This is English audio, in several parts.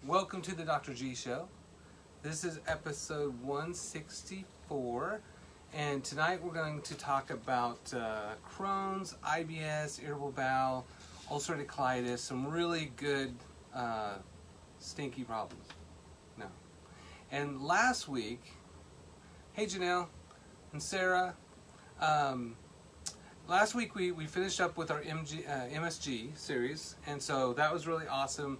Welcome to the Dr. G Show. This is episode 164, and tonight we're going to talk about Crohn's, IBS, irritable bowel, ulcerative colitis, some really good stinky problems. No. And last week, hey Janelle and Sarah, last week we finished up with our MSG series, and so that was really awesome.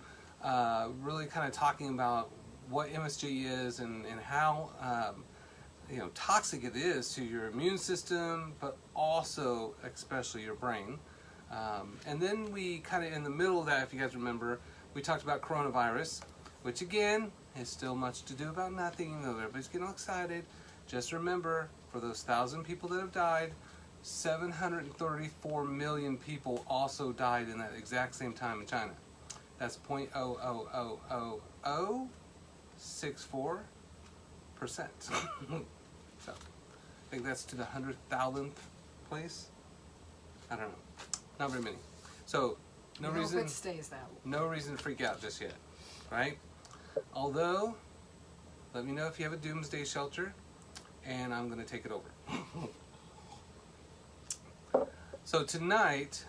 Really kind of talking about what MSG is and how toxic it is to your immune system, but also especially your brain. And then we kind of in the middle of that, if you guys remember, we talked about coronavirus, which again is still much to do about nothing. You know, everybody's getting all excited. Just remember, for those 1,000 people that have died, 734 million people also died in that exact same time in China. That's 0.0000064%. So I think that's to the 100,000th place. I don't know. Not very many. So no reason. It stays that way. No reason to freak out just yet, right? Although, let me know if you have a doomsday shelter, and I'm going to take it over. So tonight,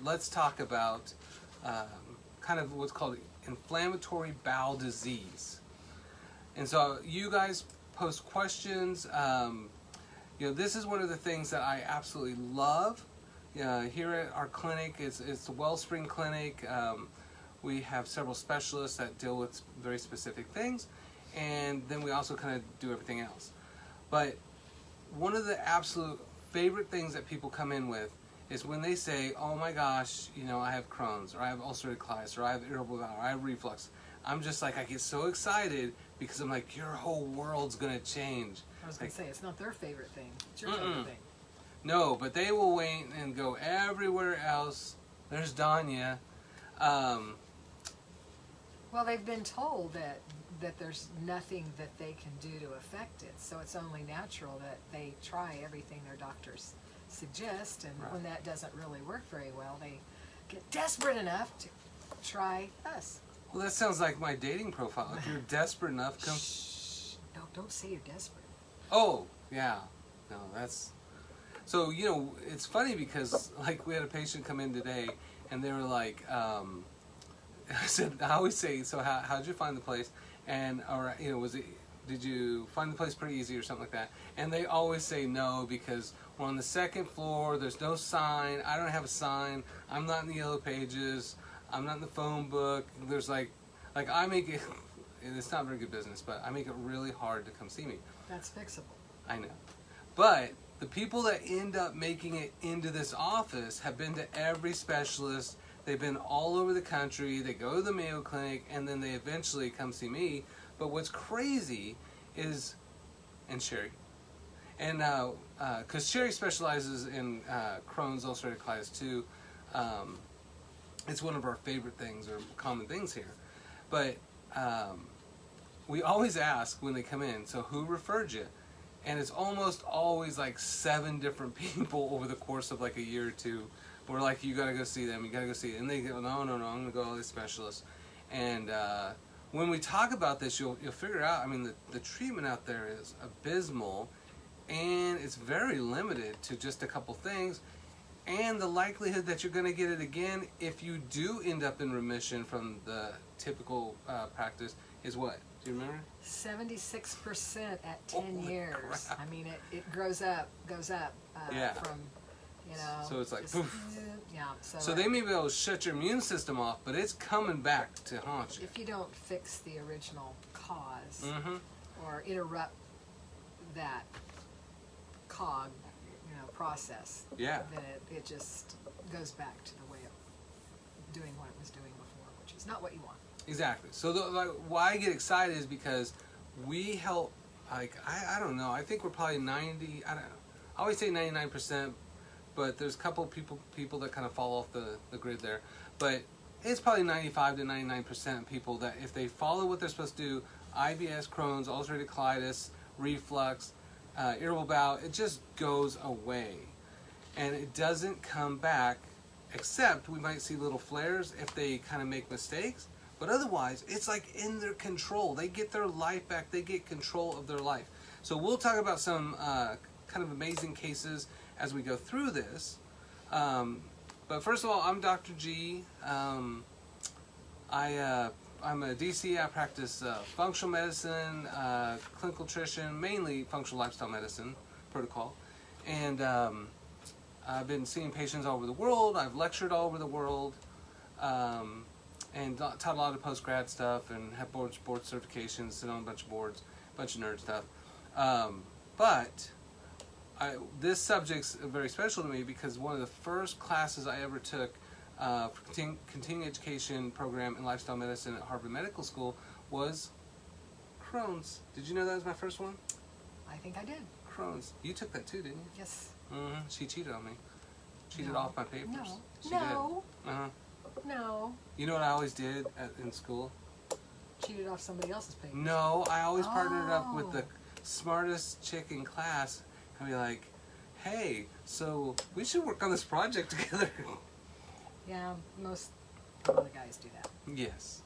let's talk about kind of what's called inflammatory bowel disease. And so you guys post questions. This is one of the things that I absolutely love. Here at our clinic, it's the Wellspring Clinic. We have several specialists that deal with very specific things, and then we also kind of do everything else. But one of the absolute favorite things that people come in with is when they say, oh my gosh, I have Crohn's, or I have ulcerative colitis, or I have irritable bowel, or I have reflux. I'm just like, I get so excited because I'm like, your whole world's gonna change. I was gonna say, it's not their favorite thing, it's your favorite thing. No, but they will wait and go everywhere else. There's Danya. Well, they've been told that there's nothing that they can do to affect it, so it's only natural that they try everything their doctors suggest, and when that doesn't really work very well, they get desperate enough to try us. Well, that sounds like my dating profile. If you're desperate enough, come. Shh! Don't say you're desperate. Oh, yeah. No, that's. So, it's funny because, like, we had a patient come in today, and they were like, I always say, so how'd you find the place? And, or, did you find the place pretty easy or something like that? And they always say no because we're on the second floor, there's no sign, I don't have a sign, I'm not in the yellow pages, I'm not in the phone book. There's like I make it, it's not very good business, but I make it really hard to come see me. That's fixable. I know. But the people that end up making it into this office have been to every specialist. They've been all over the country. They go to the Mayo Clinic, and then they eventually come see me. But what's crazy is, and Sherry, and because Sherry specializes in Crohn's, ulcerative colitis too. It's one of our favorite things or common things here. But we always ask when they come in, so who referred you? And it's almost always like 7 different people over the course of like a year or two. We're like, you gotta go see them, you gotta go see them. And they go, no, I'm gonna go to all these specialists. And when we talk about this, you'll figure out, the treatment out there is abysmal, and it's very limited to just a couple things. And the likelihood that you're gonna get it again, if you do end up in remission from the typical practice, is what? Do you remember? 76% at 10 years. Crap. It goes up from, So it's like, just, poof. Yeah. So they may be able to shut your immune system off, but it's coming back to haunt you. If you don't fix the original cause or interrupt that cog, process, then it just goes back to the way of doing what it was doing before, which is not what you want. Exactly. So why I get excited is because we help, I don't know, I think we're probably 90, I don't know, I always say 99%, but there's a couple people that kind of fall off the grid there. But it's probably 95 to 99% people that if they follow what they're supposed to do, IBS, Crohn's, ulcerative colitis, reflux, irritable bowel, it just goes away. And it doesn't come back, except we might see little flares if they kind of make mistakes. But otherwise, it's like in their control. They get their life back. They get control of their life. So we'll talk about some kind of amazing cases as we go through this. But first of all, I'm Dr. G. I'm a DC. I practice functional medicine, clinical nutrition, mainly functional lifestyle medicine protocol. And I've been seeing patients all over the world. I've lectured all over the world. And taught a lot of post-grad stuff and have board certifications, sit on a bunch of boards, bunch of nerd stuff. But this subject's very special to me because one of the first classes I ever took for continuing education program in lifestyle medicine at Harvard Medical School was Crohn's. Did you know that was my first one? I think I did. Crohn's. You took that too, didn't you? Yes. Mm-hmm. She cheated on me. Cheated No. off my papers. No. She No. did. Uh-huh. No. You know what I always did in school? Cheated off somebody else's papers. No, I always partnered up with Oh. the smartest chick in class and be like, hey, so we should work on this project together. Yeah, most of the guys do that. Yes.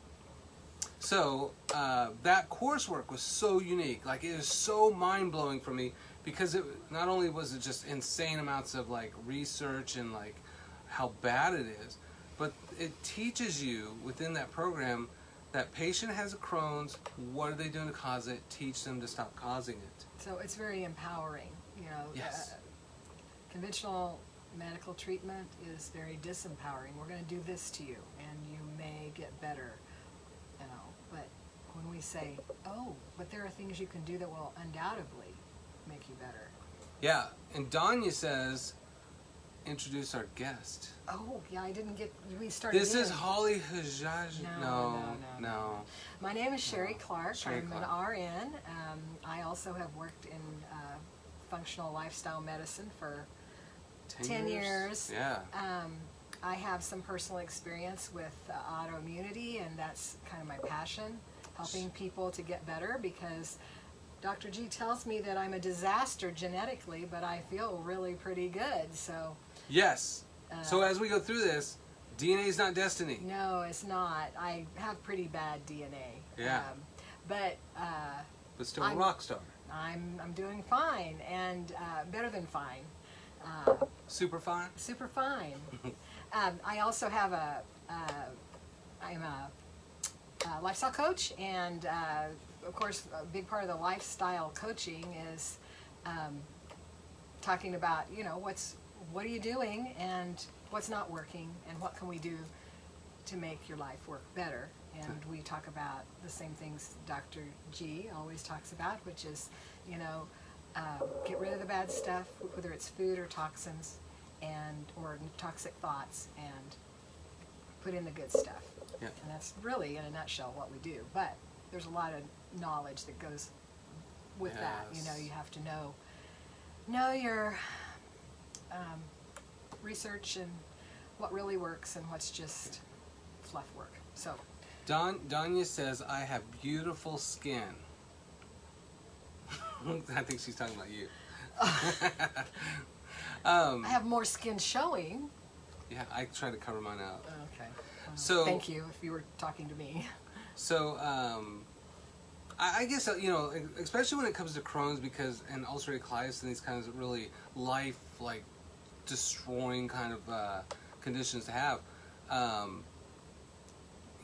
So that coursework was so unique. Like, it is so mind-blowing for me because it not only was it just insane amounts of like research and like how bad it is, but it teaches you within that program that patient has a Crohn's, what are they doing to cause it, teach them to stop causing it. So it's very empowering. You know, Yes. Conventional medical treatment is very disempowering. We're going to do this to you, and you may get better. You know, but when we say, "Oh, but there are things you can do that will undoubtedly make you better." Yeah, and Danya says, introduce our guest. Oh, yeah, I didn't get. We started. This is in. Holly Hajaj. No. My name is Sherry Clark. Sherry I'm Clark. an RN. I also have worked in functional lifestyle medicine for 10 years. Yeah. I have some personal experience with autoimmunity, and that's kind of my passion, helping people to get better, because Dr. G tells me that I'm a disaster genetically, but I feel really pretty good. So Yes. So as we go through this, DNA is not destiny. no, it's not. I have pretty bad DNA. Yeah. But But still a I'm- rock star. I'm doing fine, and better than fine. Super fine. Super fine. I also have I'm a lifestyle coach, and of course, a big part of the lifestyle coaching is talking about, you know, what are you doing and what's not working, and what can we do to make your life work better. And we talk about the same things Dr. G always talks about, which is, you know, get rid of the bad stuff, whether it's food or toxins, or toxic thoughts, and put in the good stuff. Yeah. And that's really, in a nutshell, what we do. But there's a lot of knowledge that goes with that. You know, Yes. you have to know your research and what really works and what's just fluff work. So. Danya says, I have beautiful skin. I think she's talking about you. I have more skin showing. Yeah, I try to cover mine up. Okay. So- thank you if you were talking to me. So, I guess, you know, especially when it comes to Crohn's and ulcerative colitis and these kinds of really life, like, destroying kind of conditions to have,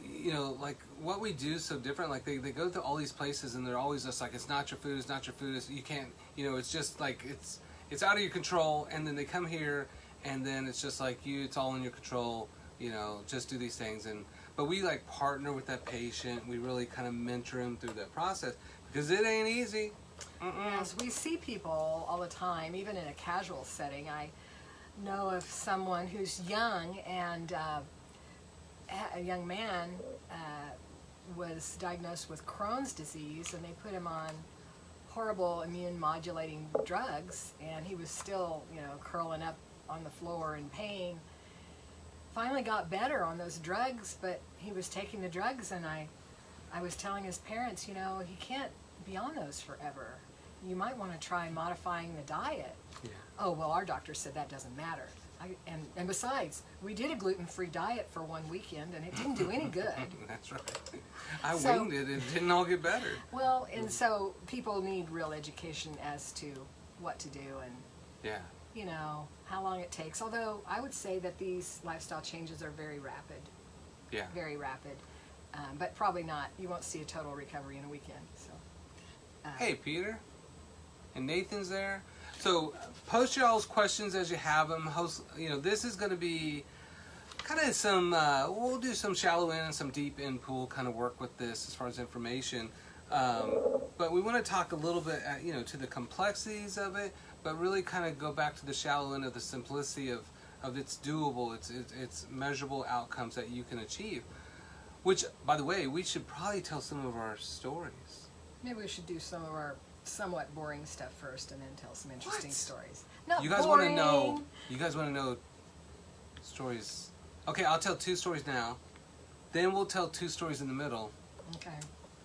you know, like, what we do is so different. Like, they go to all these places and they're always just like, it's not your food, it's not your food, you can't, you know, it's just like, it's out of your control. And then they come here and then it's just like, it's all in your control, you know, just do these things. But we like partner with that patient. We really kind of mentor him through that process because it ain't easy. Yes, we see people all the time, even in a casual setting. I know of someone who's young, and a young man was diagnosed with Crohn's disease, and they put him on horrible immune modulating drugs, and he was still, you know, curling up on the floor in pain. Finally got better on those drugs, but he was taking the drugs, and I was telling his parents, you know, he can't be on those forever. You might want to try modifying the diet. Yeah. Oh, well, our doctor said that doesn't matter. And besides, we did a gluten-free diet for one weekend, and it didn't do any good. That's right. I winged it. It didn't all get better. Well, and so people need real education as to what to do and, Yeah. you know, how long it takes. Although I would say that these lifestyle changes are very rapid. Yeah. Very rapid. But probably not. You won't see a total recovery in a weekend. So. Hey, Peter. And Nathan's there. So post y'all's questions as you have them. This is going to be kind of some, we'll do some shallow in and some deep in pool kind of work with this as far as information. But we want to talk a little bit, to the complexities of it, but really kind of go back to the shallow end of the simplicity of it's doable, it's measurable outcomes that you can achieve. Which, by the way, we should probably tell some of our stories. Maybe we should do some of our somewhat boring stuff first, and then tell some interesting stories. Not You guys boring. You guys want to know stories? Okay, I'll tell 2 stories now. Then we'll tell 2 stories in the middle. Okay.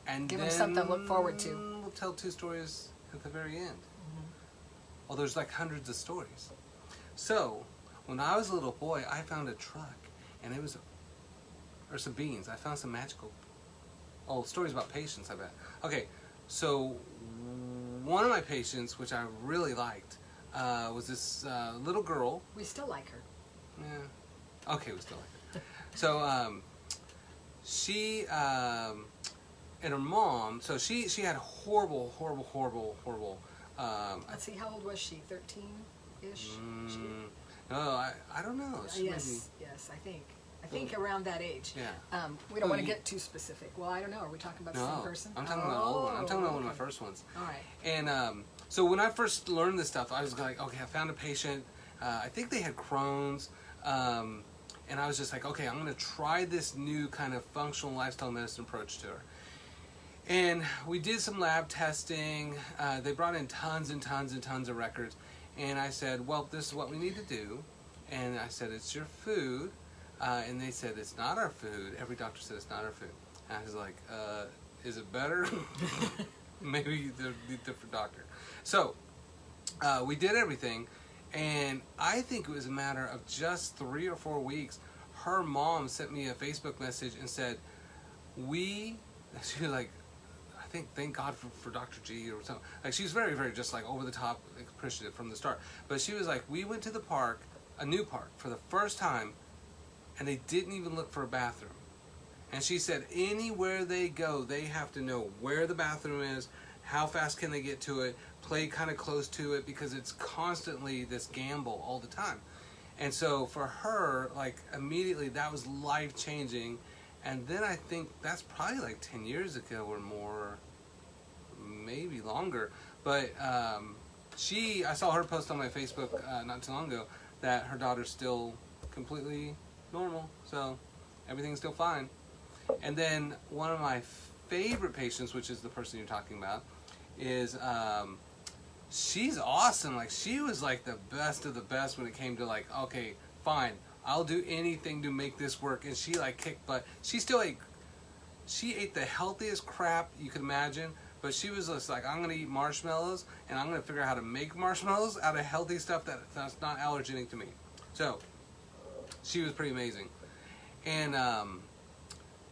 And Give then them something to look forward to. We'll tell 2 stories at the very end. Mm-hmm. Well, there's like hundreds of stories. So, when I was a little boy, I found a truck, and or some beans. I found some magical, stories about patients, I bet. Okay, so one of my patients, which I really liked, was this little girl. We still like her. Yeah. Okay, we still like her. So, she and her mom, so she had horrible. Let's see, how old was she? 13-ish? No, I don't know. Yes, I think around that age. Yeah. We don't want to get too specific. Well, I don't know. Are we talking about the same person? I'm talking about an old one. I'm talking about one of my first ones. All right. And so when I first learned this stuff, I was like, okay, I found a patient. I think they had Crohn's. And I was just like, okay, I'm going to try this new kind of functional lifestyle medicine approach to her. And we did some lab testing. They brought in tons and tons and tons of records. And I said, well, this is what we need to do. And I said, it's your food. And they said, it's not our food. Every doctor said it's not our food. And I was like, is it better? Maybe they're a different doctor. So we did everything. And I think it was a matter of just 3 or 4 weeks. Her mom sent me a Facebook message and said, she was like, I think, thank God for Dr. G or something. Like, she was very, very just like over the top appreciative from the start. But she was like, we went to the park, a new park, for the first time, and they didn't even look for a bathroom. And she said, anywhere they go, they have to know where the bathroom is, how fast can they get to it, play kind of close to it, because it's constantly this gamble all the time. And so for her, like, immediately that was life-changing. And then I think that's probably like 10 years ago or more, maybe longer. But I saw her post on my Facebook not too long ago that her daughter's still completely normal. So everything's still fine. And then one of my favorite patients, which is the person you're talking about, is she's awesome. Like, she was like the best of the best when it came to like, okay, fine, I'll do anything to make this work. And she like kicked butt. She ate the healthiest crap you could imagine, but she was just like, I'm gonna eat marshmallows, and I'm gonna figure out how to make marshmallows out of healthy stuff that's not allergenic to me. So she was pretty amazing. And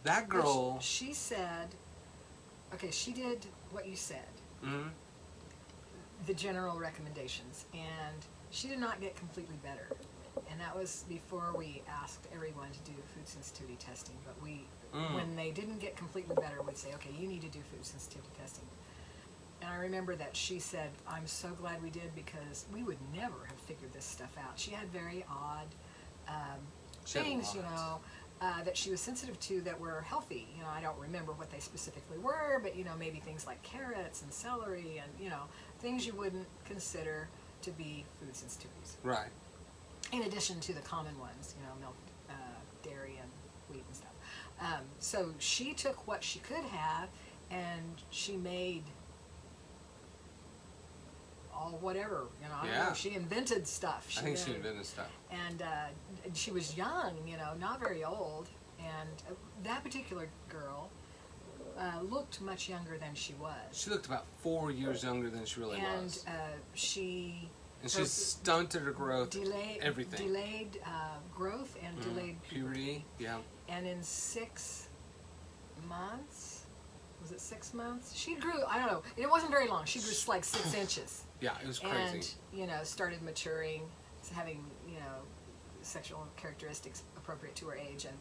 that girl, she said, okay, she did what you said. Mm-hmm. The general recommendations, and she did not get completely better. And that was before we asked everyone to do food sensitivity testing. But when they didn't get completely better, we'd say, okay, you need to do food sensitivity testing. And I remember that she said, I'm so glad we did, because we would never have figured this stuff out. She had very odd things, that she was sensitive to that were healthy. I don't remember what they specifically were, but, maybe things like carrots and celery and, things you wouldn't consider to be food sensitivities. right. In addition to the common ones, milk, dairy, and wheat and stuff. So she took what she could have, and she made all whatever, I don't know, she invented stuff. She invented stuff. And she was young, not very old, and that particular girl looked much younger than she was. She looked about 4 years younger than she really was. And she And she's stunted her growth, everything. Delayed growth and delayed puberty. Yeah. And in 6 months, was it 6 months? She grew, I don't know, it wasn't very long. She grew like 6 inches. Yeah, it was crazy. And, started maturing, having, sexual characteristics appropriate to her age. And,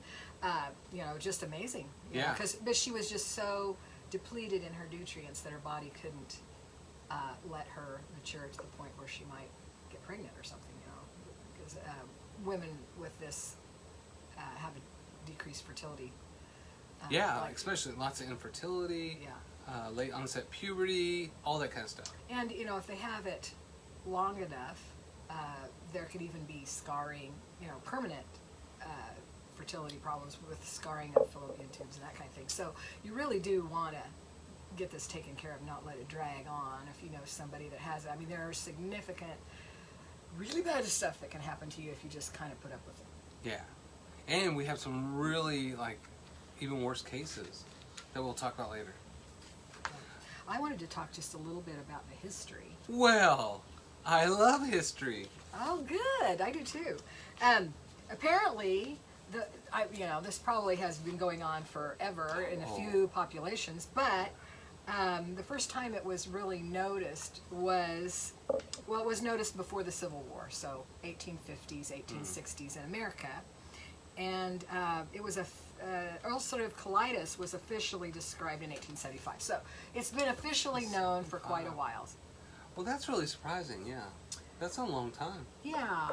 just amazing. Yeah. But she was just so depleted in her nutrients that her body couldn't let her mature to the point where she might get pregnant or something, because women with this have a decreased fertility. Especially lots of infertility, yeah. Late onset puberty, all that kind of stuff. And, if they have it long enough, there could even be scarring, permanent fertility problems with scarring of fallopian tubes and that kind of thing. So you really do want to get this taken care of, not let it drag on if you know somebody that has it. I mean, there are significant, really bad stuff that can happen to you if you just kind of put up with it. Yeah. And we have some really, even worse cases that we'll talk about later. I wanted to talk just a little bit about the history. Well, I love history. Oh, good. I do too. Apparently, this probably has been going on forever in a few populations, but the first time it was really noticed was, it was noticed before the Civil War, so 1850s, 1860s in America. And it was ulcerative colitis was officially described in 1875. So it's been officially known for quite a while. Well, that's really surprising, yeah. That's a long time. Yeah,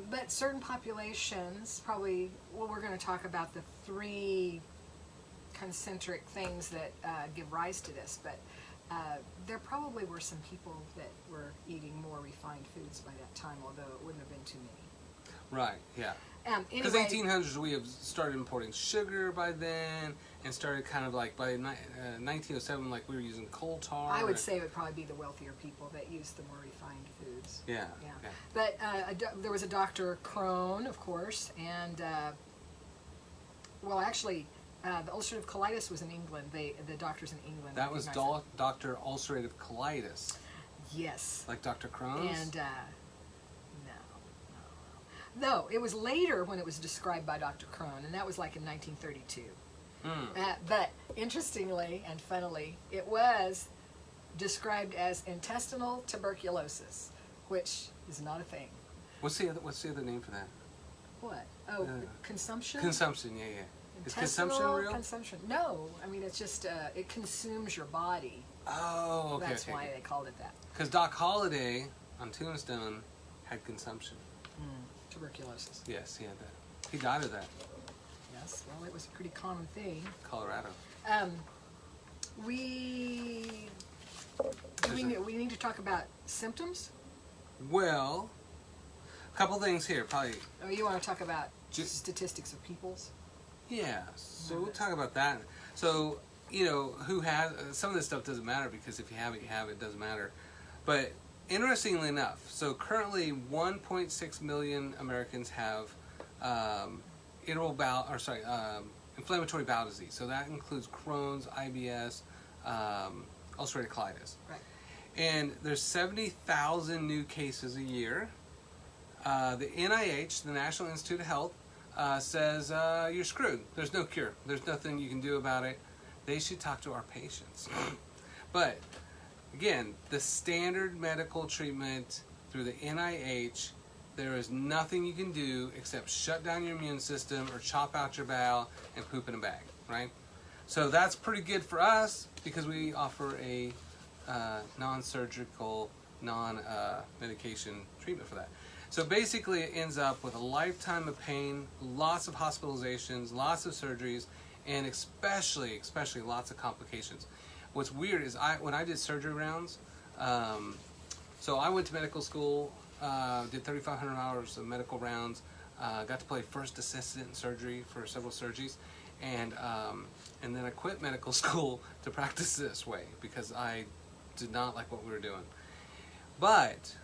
but certain populations probably, we're going to talk about the 3 concentric things that give rise to this, but there probably were some people that were eating more refined foods by that time, although it wouldn't have been too many. Right, yeah. Because 1800s we have started importing sugar by then, and started kind of like by 1907, we were using coal tar. I would say it would probably be the wealthier people that used the more refined foods. Yeah. But there was a Dr. Crohn, of course, and the ulcerative colitis was in England. The doctors in England. That was Dr. Ulcerative colitis. Yes. Like Dr. Crohn's? And no, it was later when it was described by Dr. Crohn, and that was like in 1932. But interestingly and funnily, it was described as intestinal tuberculosis, which is not a thing. What's the other name for that? What? Oh, consumption? Consumption, yeah. Is consumption real? Consumption. No, I mean, it's just, it consumes your body. Oh, okay. That's why they called it that. Because Doc Holliday on Tombstone had consumption. Tuberculosis. Yes, he had that. He died of that. Yes, well, it was a pretty common thing. Colorado. We need to talk about symptoms? Well, a couple things here, probably. Oh, you want to talk about statistics of peoples? Yeah, so we'll talk about that. So, who has, some of this stuff doesn't matter because if you have it, you have it, it doesn't matter. But interestingly enough, so currently 1.6 million Americans have inflammatory bowel disease. So that includes Crohn's, IBS, ulcerative colitis. Right. And there's 70,000 new cases a year. The NIH, the National Institute of Health, says you're screwed. There's no cure. There's nothing you can do about it. They should talk to our patients. But again, the standard medical treatment through the NIH, there is nothing you can do except shut down your immune system or chop out your bowel and poop in a bag, right? So that's pretty good for us because we offer a non-surgical, non-medication treatment for that. So basically it ends up with a lifetime of pain, lots of hospitalizations, lots of surgeries, and especially lots of complications. What's weird is when I did surgery rounds, so I went to medical school, did 3,500 hours of medical rounds, got to play first assistant in surgery for several surgeries, and then I quit medical school to practice this way because I did not like what we were doing. But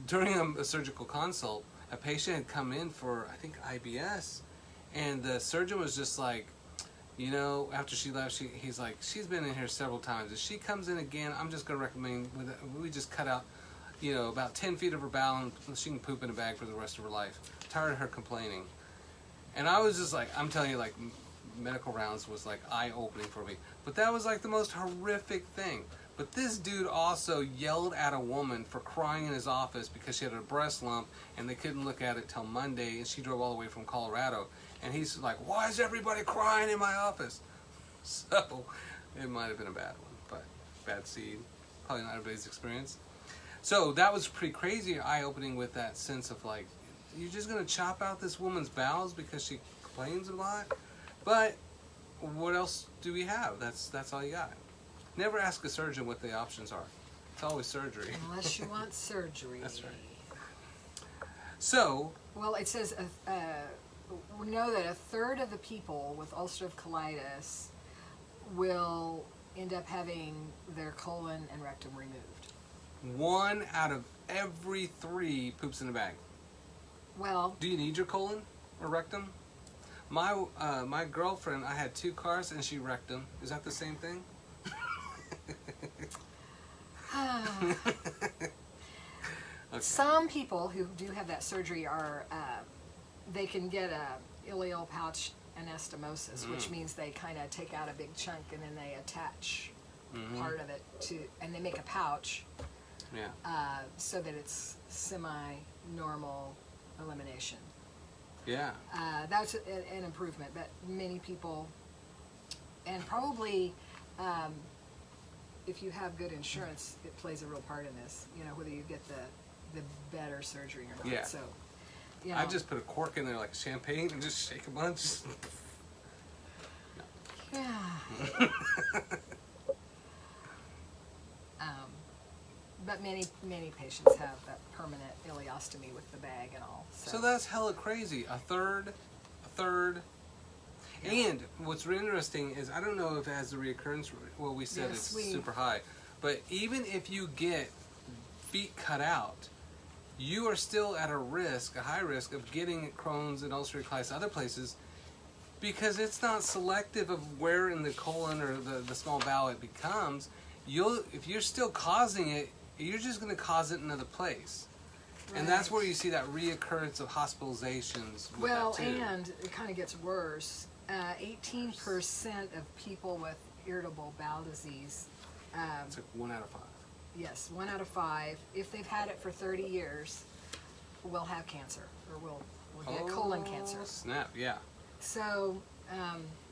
during a surgical consult, a patient had come in for, I think, IBS, and the surgeon was just like, after she left, he's like, she's been in here several times. If she comes in again, I'm just going to recommend we just cut out about 10 feet of her bowel, and she can poop in a bag for the rest of her life. Tired of her complaining. And I was just like, I'm telling you, like, medical rounds was like eye-opening for me. But that was like the most horrific thing. But this dude also yelled at a woman for crying in his office because she had a breast lump and they couldn't look at it till Monday, and she drove all the way from Colorado. And he's like, why is everybody crying in my office? So it might have been a bad one, but bad seed. Probably not everybody's experience. So that was pretty crazy, eye-opening, with that sense of like, you're just going to chop out this woman's bowels because she complains a lot? But what else do we have? That's all you got. Never ask a surgeon what the options are. It's always surgery. Unless you want surgery. That's right. So, well, it says we know that a third of the people with ulcerative colitis will end up having their colon and rectum removed. 1 out of every 3 poops in a bag. Well, do you need your colon or rectum? My girlfriend, I had 2 cars and she wrecked them. Is that the same thing? Okay. Some people who do have that surgery are, they can get a ileal pouch anastomosis, which means they kind of take out a big chunk and then they attach part of it to, and they make a pouch, so that it's semi-normal elimination. Yeah. That's an improvement, but many people, and probably if you have good insurance, it plays a real part in this, whether you get the better surgery or not. Yeah. So, I just put a cork in there like champagne and just shake a bunch. Yeah. But many patients have that permanent ileostomy with the bag and all. So that's hella crazy. A third. Yeah. And what's really interesting is, I don't know if it has the reoccurrence rate. Well, we said it's super high. But even if you get feet cut out, you are still at a high risk of getting Crohn's and ulcerative colitis other places, because it's not selective of where in the colon or the small bowel it becomes. If you're still causing it, you're just going to cause it in another place. Right. And that's where you see that reoccurrence of hospitalizations. Well, and it kind of gets worse. 18% of people with irritable bowel disease. It's like 1 out of 5. Yes, 1 out of 5. If they've had it for 30 years, will have cancer, or will get colon cancer. Snap! Yeah. So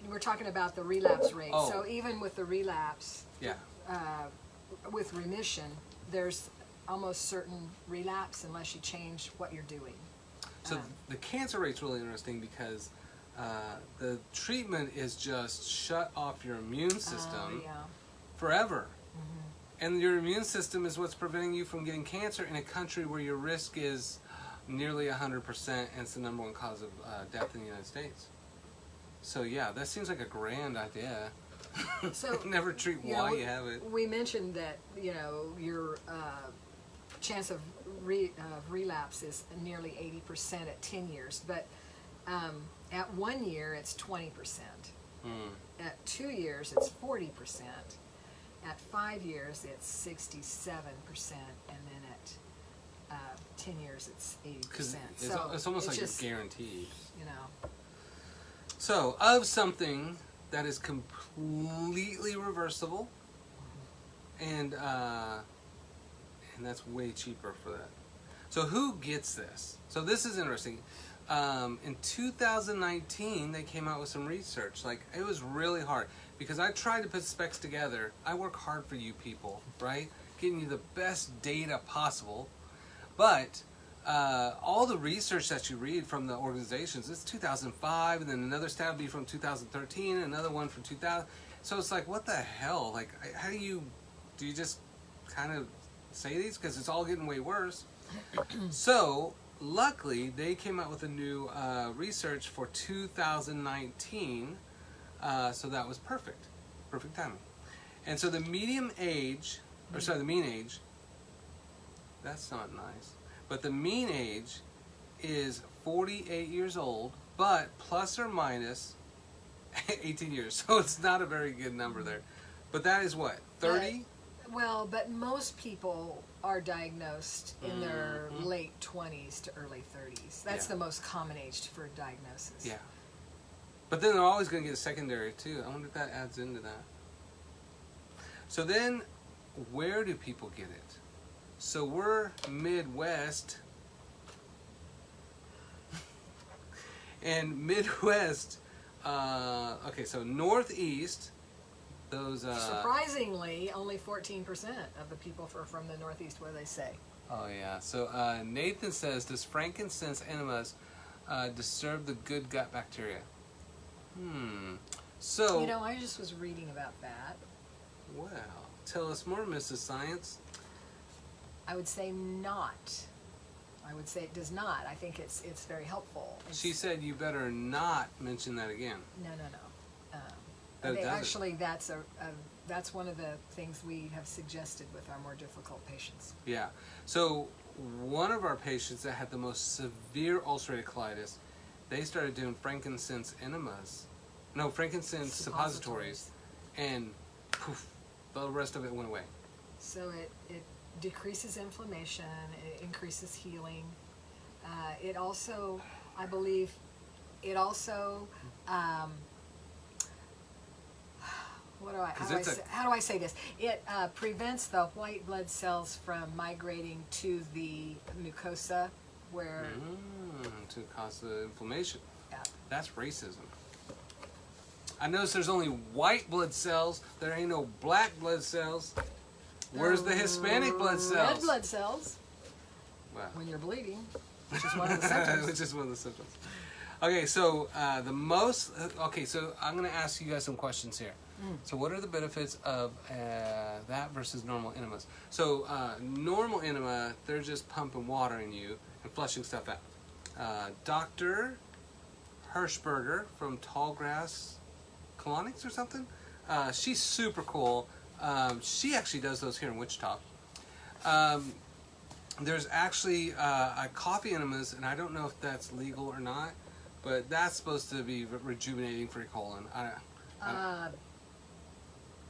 we're talking about the relapse rate. Oh. So even with the relapse, yeah, with remission, there's almost certain relapse unless you change what you're doing. So the cancer rate's really interesting because the treatment is just shut off your immune system forever. And your immune system is what's preventing you from getting cancer in a country where your risk is nearly 100%, and it's the #1 cause of death in the United States. So yeah, that seems like a grand idea. So never treat why you have it. We mentioned that your chance of relapse is nearly 80% at 10 years, but at 1 year it's 20%. At 2 years it's 40%. At 5 years it's 67%, and then at 10 years it's 80%. So it's almost like it's guaranteed. So of something that is completely reversible, and that's way cheaper for that. So who gets this? So this is interesting. In 2019, they came out with some research. Like, it was really hard because I tried to put specs together. I work hard for you people, right? Getting you the best data possible. But all the research that you read from the organizations, it's 2005, and then another stat would be from 2013, and another one from 2000. So it's like, what the hell? Like, how do you just kind of say these? Because it's all getting way worse. So luckily, they came out with a new research for 2019, so that was perfect timing. And so the median age, the mean age, that's not nice, but the mean age is 48 years old, but plus or minus 18 years, so it's not a very good number there. But that is what, 30? Well, but most people are diagnosed in their late 20s to early 30s. That's the most common age for diagnosis. Yeah. But then they're always going to get a secondary too. I wonder if that adds into that. So then, where do people get it? So we're Midwest. And Midwest, okay, so Northeast, those... Surprisingly, only 14% of the people are from the Northeast, where they say. Oh, yeah. So Nathan says, does frankincense enemas disturb the good gut bacteria? So... You know, I just was reading about that. Well, tell us more, Mrs. Science. I would say not. I would say it does not. I think it's very helpful. She said you better not mention that again. No. Actually, that's one of the things we have suggested with our more difficult patients. Yeah. So one of our patients that had the most severe ulcerative colitis, they started doing frankincense enemas. No, frankincense suppositories. And poof, the rest of it went away. So it decreases inflammation, it increases healing. It also, I believe, how do I say this? It prevents the white blood cells from migrating to the mucosa where... to cause the inflammation. Yeah. That's racism. I notice there's only white blood cells. There ain't no black blood cells. Where's the Hispanic blood cells? Red blood cells. Wow. When you're bleeding, which is one of the symptoms. Which is one of the symptoms. Okay, so so I'm going to ask you guys some questions here. So what are the benefits of that versus normal enemas? So normal enema, they're just pumping water in you and flushing stuff out. Dr. Hirschberger from Tallgrass Colonics or something, she's super cool. She actually does those here in Wichita. There's actually a coffee enemas, and I don't know if that's legal or not, but that's supposed to be rejuvenating for your colon.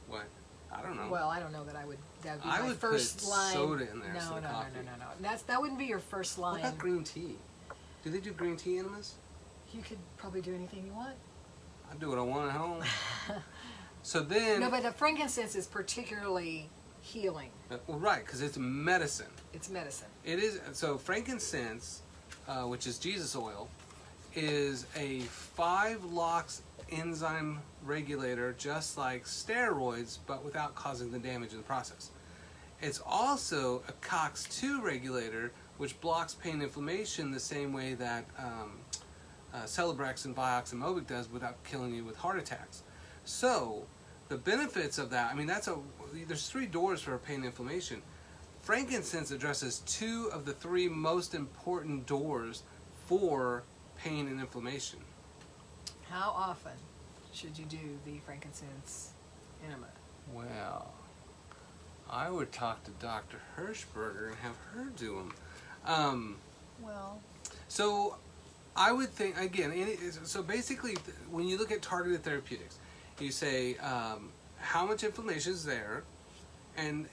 What? I don't know. Well, I don't know that I would. That would be I my would first put line. soda in there. No. Coffee. That wouldn't be your first line. What about green tea? Do they do green tea enemas? You could probably do anything you want. I do what I want at home. So then... No, but the frankincense is particularly healing. Well, right, because it's medicine. It's medicine. It is. So frankincense, which is Jesus oil, is a 5-LOX enzyme regulator, just like steroids, but without causing the damage in the process. It's also a COX-2 regulator, which blocks pain and inflammation the same way that Celebrex and Vioxx and Mobic does, without killing you with heart attacks. So the benefits of that, I mean, there's 3 doors for pain and inflammation. Frankincense addresses 2 of the 3 most important doors for pain and inflammation. How often should you do the frankincense enema? Well, I would talk to Dr. Hirschberger and have her do them. So I would think, again, so basically when you look at targeted therapeutics, you say how much inflammation is there, and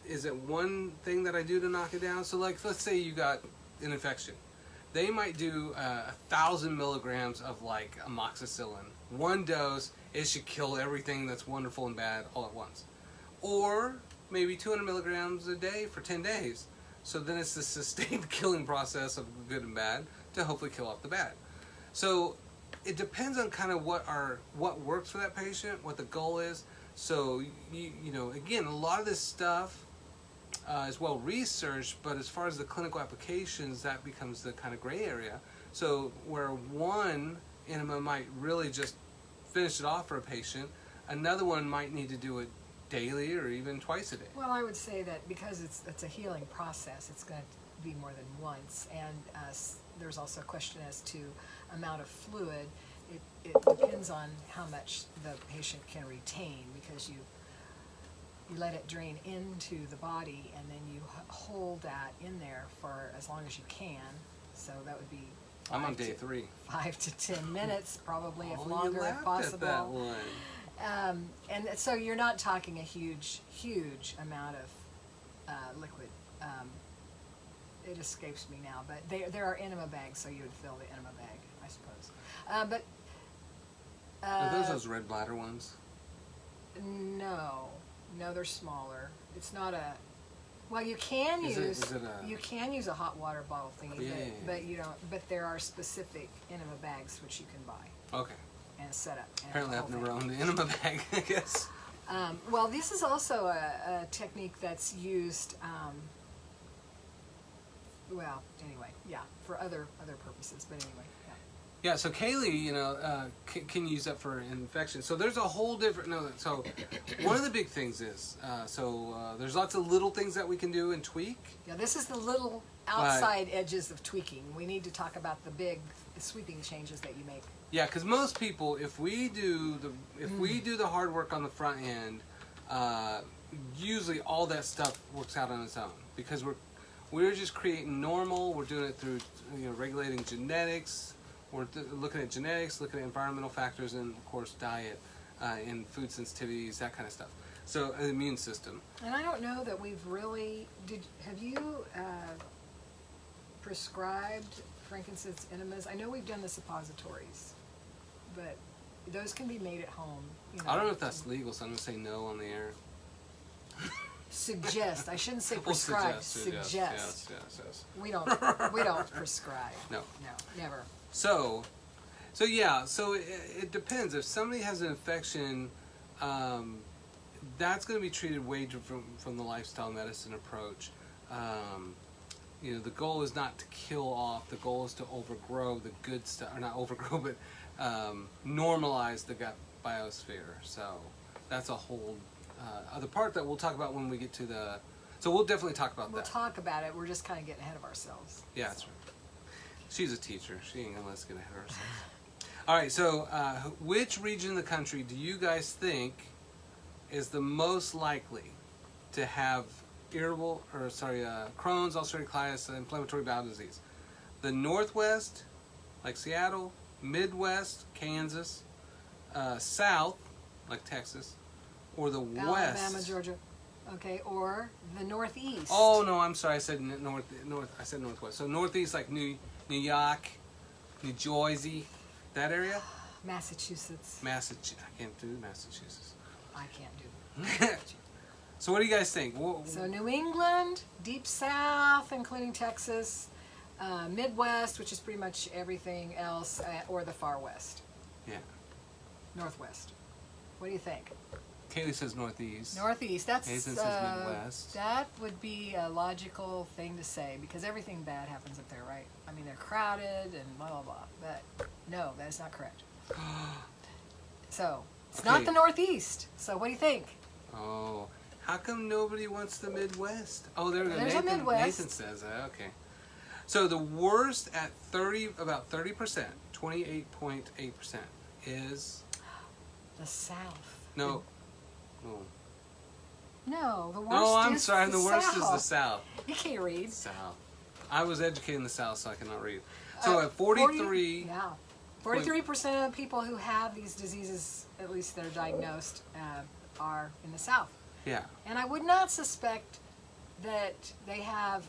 is it one thing that I do to knock it down? So like, let's say you got an infection. They might do 1,000 milligrams of like amoxicillin. One dose, it should kill everything that's wonderful and bad all at once. Or maybe 200 milligrams a day for 10 days. So then it's the sustained killing process of good and bad to hopefully kill off the bad. So it depends on kind of what works for that patient, what the goal is. So you know, again, a lot of this stuff is well researched, but as far as the clinical applications, that becomes the kind of gray area. So where one enema might really just finish it off for a patient, another one might need to do it daily or even twice a day. Well, I would say that because it's a healing process, it's going to be more than once, and there's also a question as to amount of fluid. It depends on how much the patient can retain, because you let it drain into the body, and then you hold that in there for as long as you can. So that would be I'm on day 3. 5 to 10 minutes, probably, if Oh, longer you if laughed possible. at that one. And so you're not talking a huge amount of liquid. It escapes me now, but there are enema bags, so you would fill the enema bag, I suppose. Are those red bladder ones? No, they're smaller. It's not a. Well, you can you can use a hot water bottle thingy, but you don't. But there are specific enema bags which you can buy. Okay. And set up. Apparently, I've never owned an enema bag. I guess. Well, this is also a technique that's used. Well, anyway, yeah, for other purposes. But anyway. Yeah, so Kaylee, can use that for infection. So there's a whole different. So one of the big things is there's lots of little things that we can do and tweak. Yeah, this is the little outside edges of tweaking. We need to talk about the sweeping changes that you make. Yeah, because most people, if we do the hard work on the front end, usually all that stuff works out on its own because we're just creating normal. We're doing it through regulating genetics. We're looking at genetics, looking at environmental factors, and of course diet, and food sensitivities, that kind of stuff. So an immune system. And I don't know that we've really. Have you prescribed frankincense enemas? I know we've done the suppositories, but those can be made at home. I don't know if that's legal, so I'm gonna say no on the air. Suggest. I shouldn't say prescribe. Suggest. Yes. We don't prescribe. No, never. So it depends. If somebody has an infection, that's going to be treated way from the lifestyle medicine approach. The goal is not to kill off. The goal is to overgrow the good stuff, or not overgrow, but normalize the gut biosphere. So that's a whole other part that we'll talk about when we get to the. So we'll definitely talk about that. We'll talk about it. We're just kind of getting ahead of ourselves. Yeah, that's right. She's a teacher. She ain't gonna let us get ahead of ourselves. All right, so which region of the country do you guys think is the most likely to have Crohn's, ulcerative colitis, inflammatory bowel disease? The Northwest, like Seattle, Midwest, Kansas, South, like Texas, or the West? Alabama, Georgia. Okay, or the Northeast. Oh no, I'm sorry. I said north. I said Northwest. So Northeast, like New York, New Jersey, that area. Massachusetts. I can't do Massachusetts. I can't do it. So what do you guys think? So New England, Deep South, including Texas, Midwest, which is pretty much everything else, or the Far West. Yeah. Northwest. What do you think? Kaylee says Northeast. Northeast. That's Jason says Midwest. That would be a logical thing to say because everything bad happens up there, right? I mean, they're crowded and blah blah blah. But no, that is not correct. So it's not the Northeast. So what do you think? Oh, how come nobody wants the Midwest? Oh, there's a Midwest. Nathan says that. Okay. So the worst at about 30%, 28.8% is the South. No. No, the worst I'm sorry. The worst is the South. You can't read. South. I was educated in the South, so I cannot read. So at 43... 43% of people who have these diseases, at least they're diagnosed, are in the South. Yeah. And I would not suspect that they have,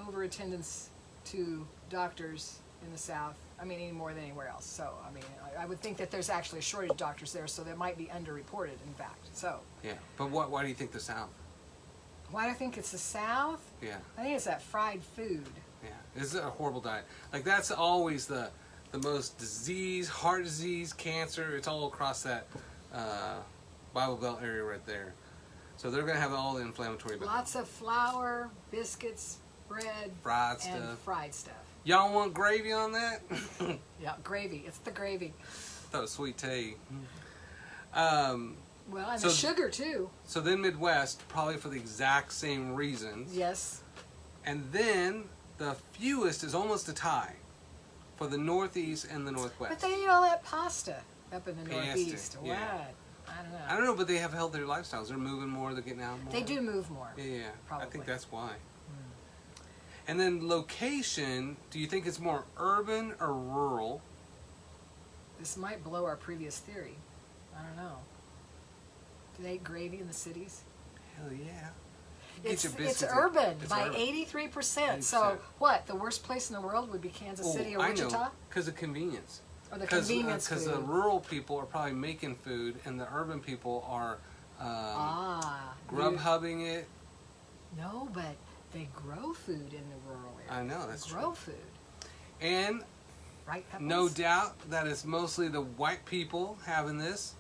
overattendance to doctors in the South. I mean, any more than anywhere else. So, I mean, I would think that there's actually a shortage of doctors there, so that might be underreported, in fact. So. Yeah, but why do you think the South? Why do I think it's the South? Yeah. I think it's that fried food. Yeah, it's a horrible diet. That's always the most disease, heart disease, cancer. It's all across that Bible Belt area right there. So they're gonna have all the inflammatory. Lots of flour, biscuits, bread, fried stuff. Y'all want gravy on that? Yeah, gravy. It's the gravy. That was sweet tea. Well, and the sugar too. So then Midwest, probably for the exact same reasons. Yes. And then the fewest is almost a tie for the Northeast and the Northwest. But they eat all that pasta up in the Pasta, Northeast. yeah. What? I don't know, but they have healthier lifestyles. They're moving more. They're getting out more. They do move more. Yeah, probably. I think that's why. And then location, do you think it's more urban or rural? This might blow our previous theory. I don't know. they ate gravy in the cities? Hell yeah. It's biscuits urban it's by urban. 83%. So what? The worst place in the world would be Kansas City or Wichita? I know, because of convenience. Or the convenience Because food. the rural people are probably making food, and the urban people are Grubhubbing it. No, but they grow food in the rural area. I know, that's grow true. food. And Right, Peppers? no doubt that it's mostly the white people having this.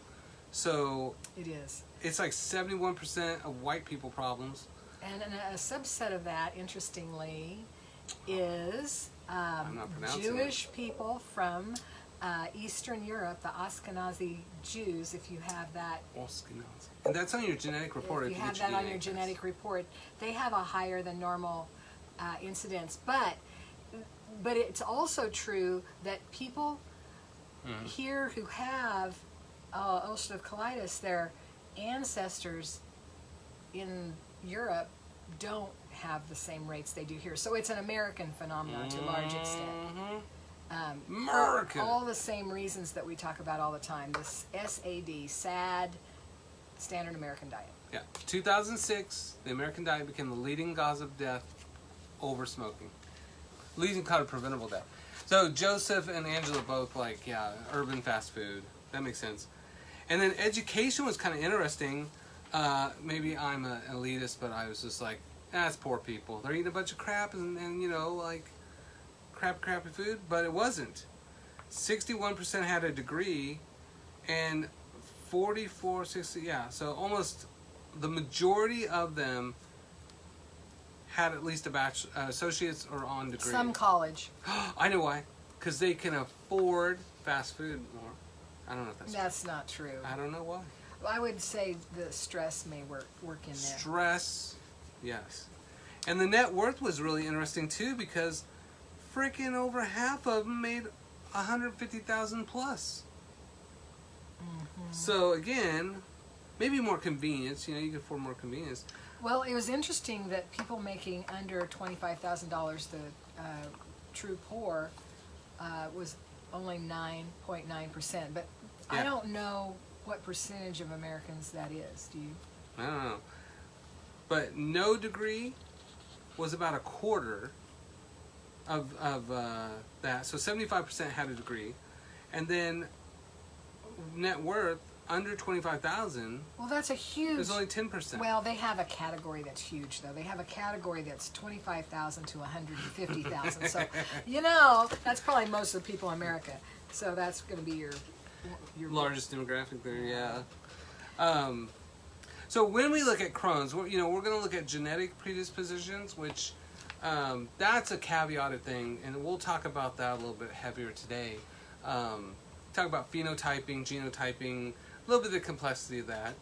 So It is. it's like 71% of white people problems. And a subset of that, interestingly, is I'm not pronouncing Jewish people from Eastern Europe, the Ashkenazi Jews, if you have that. And that's on your genetic report. If you have that on your genetic report, they have a higher than normal incidence. But it's also true that people here who have ulcerative colitis, their ancestors in Europe don't have the same rates they do here. So it's an American phenomenon to a large extent. For all the same reasons that we talk about all the time. This SAD, SAD, Standard American Diet. Yeah. 2006, the American diet became the leading cause of death over smoking. Leading cause of preventable death. So Joseph and Angela both like, yeah, urban fast food. That makes sense. And then education was kind of interesting. Maybe I'm an elitist, but I was just like, that's poor people. They're eating a bunch of crap and you know, like crappy food. But it wasn't. 61% had a degree, and 60, yeah. So almost the majority of them had at least a bachelor, associates or on degree. Some college. I know why. Because they can afford fast food more. I don't know if That's not true. I don't know why. Well, I would say the stress may work in there. Stress, yes. And the net worth was really interesting too, because freaking over half of them made 150,000 plus. So again, maybe more convenience. You know, you can afford more convenience. Well, it was interesting that people making under $25,000, the true poor, was only 9.9%. But I don't know what percentage of Americans that is. Do you? I don't know. But no degree was about a quarter of that. So 75% had a degree. And then net worth under 25,000. Well, that's a huge. There's only 10%. Well, they have a category that's huge, though. They have a category that's 25,000 to 150,000. So, you know, that's probably most of the people in America. So that's going to be your largest demographic there. Yeah. So when we look at Crohn's, we're going to look at genetic predispositions, which that's a caveated thing, and we'll talk about that a little bit heavier today. Talk about phenotyping, genotyping, a little bit of the complexity of that.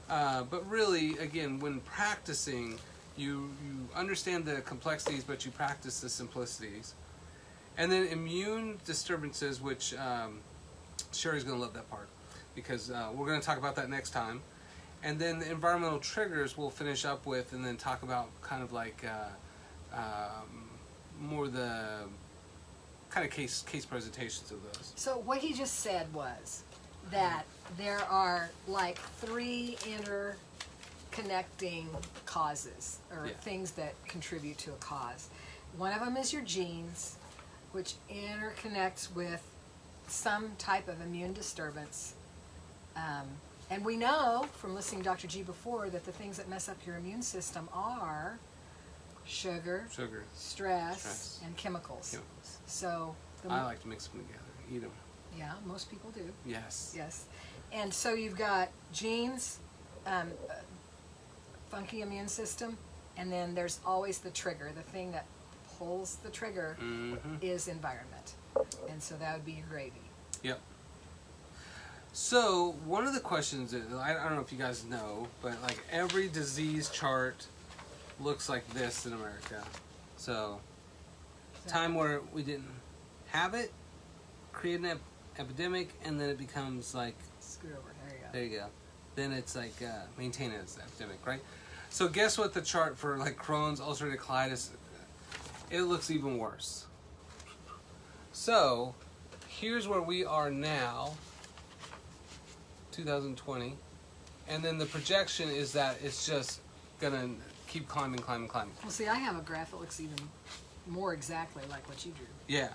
But really, again, when practicing, you understand the complexities, but you practice the simplicities. And then immune disturbances, which Sherry's going to love that part, because we're going to talk about that next time. And then the environmental triggers we'll finish up with, and then talk about kind of like more the kind of case presentations of those. So what he just said was that there are like 3 interconnecting causes, or things that contribute to a cause. One of them is your genes, which interconnects with some type of immune disturbance. And we know from listening to Dr. G before that the things that mess up your immune system are sugar, stress, and chemicals. So I like to mix them together, eat them. Yeah, most people do. Yes. Yes. And so you've got genes, funky immune system, and then there's always the trigger. The thing that pulls the trigger is environment. And so that would be your gravy. Yep. So one of the questions is, I don't know if you guys know, but like every disease chart looks like this in America. So time where we didn't have it, create an epidemic, and then it becomes like screw over. There you go. There you go. Then it's like maintain it as an epidemic, right? So guess what the chart for like Crohn's, ulcerative colitis, it looks even worse. So here's where we are now, 2020, And then the projection is that it's just gonna keep climbing. Well, see, I have a graph that looks even more exactly like what you drew. Yeah.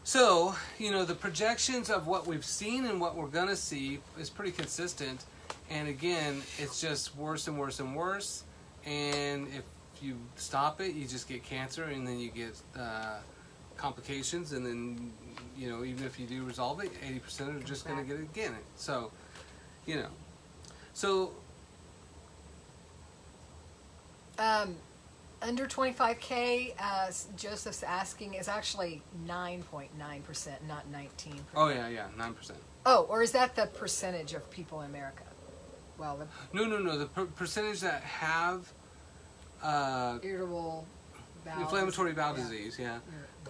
So, the projections of what we've seen and what we're gonna see is pretty consistent. And again, it's just worse and worse and worse. And if you stop it, you just get cancer, and then you get complications. And then, even if you do resolve it, 80% are just going to get it again. So, So, under 25K, Joseph's asking, is actually 9.9%, not 19%. Oh, yeah, 9%. Oh, or is that the percentage of people in America? Well, No. The percentage that have irritable bowel inflammatory bowel disease,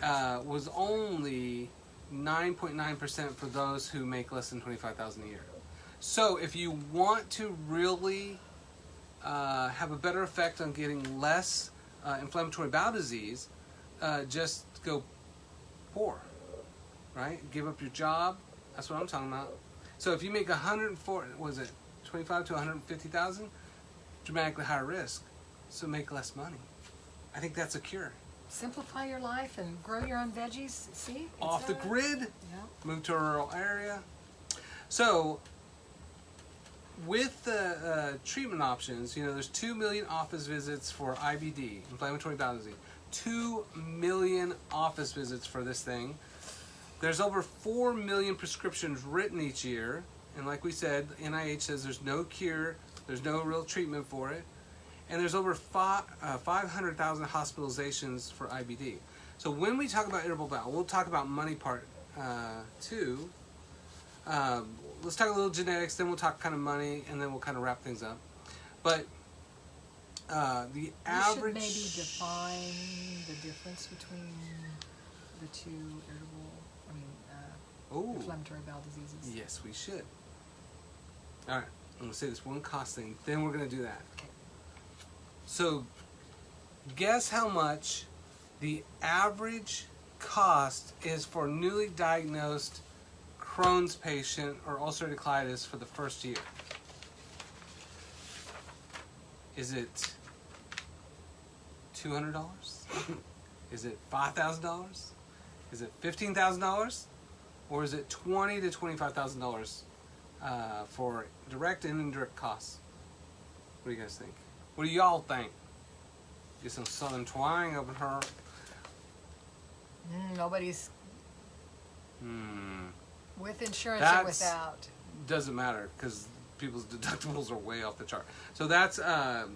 was only 9.9% for those who make less than $25,000 a year. So if you want to really have a better effect on getting less inflammatory bowel disease, just go poor, right? Give up your job. That's what I'm talking about. So if you make 25 to 150,000, dramatically higher risk. So make less money. I think that's a cure. Simplify your life and grow your own veggies. See? Off the grid. Yeah. Move to a rural area. So with the treatment options, there's 2 million office visits for IBD, inflammatory bowel disease. 2 million office visits for this thing. There's over 4 million prescriptions written each year. And like we said, NIH says there's no cure, there's no real treatment for it. And there's over 500,000 hospitalizations for IBD. So when we talk about irritable bowel, we'll talk about money part too. Let's talk a little genetics, then we'll talk kind of money, and then we'll kind of wrap things up. But the average... You should maybe define the difference between the two inflammatory bowel diseases. Yes, we should. All right, I'm going to say this one cost thing, then we're going to do that. Okay. So, guess how much the average cost is for newly diagnosed Crohn's patient or ulcerative colitis for the first year? Is it $200? Is it $5,000? Is it $15,000? Or is it $20,000 to $25,000 for direct and indirect costs? What do you guys think? What do y'all think? Get some southern twang over her. Nobody's with insurance or without. Doesn't matter because people's deductibles are way off the chart. So that's, I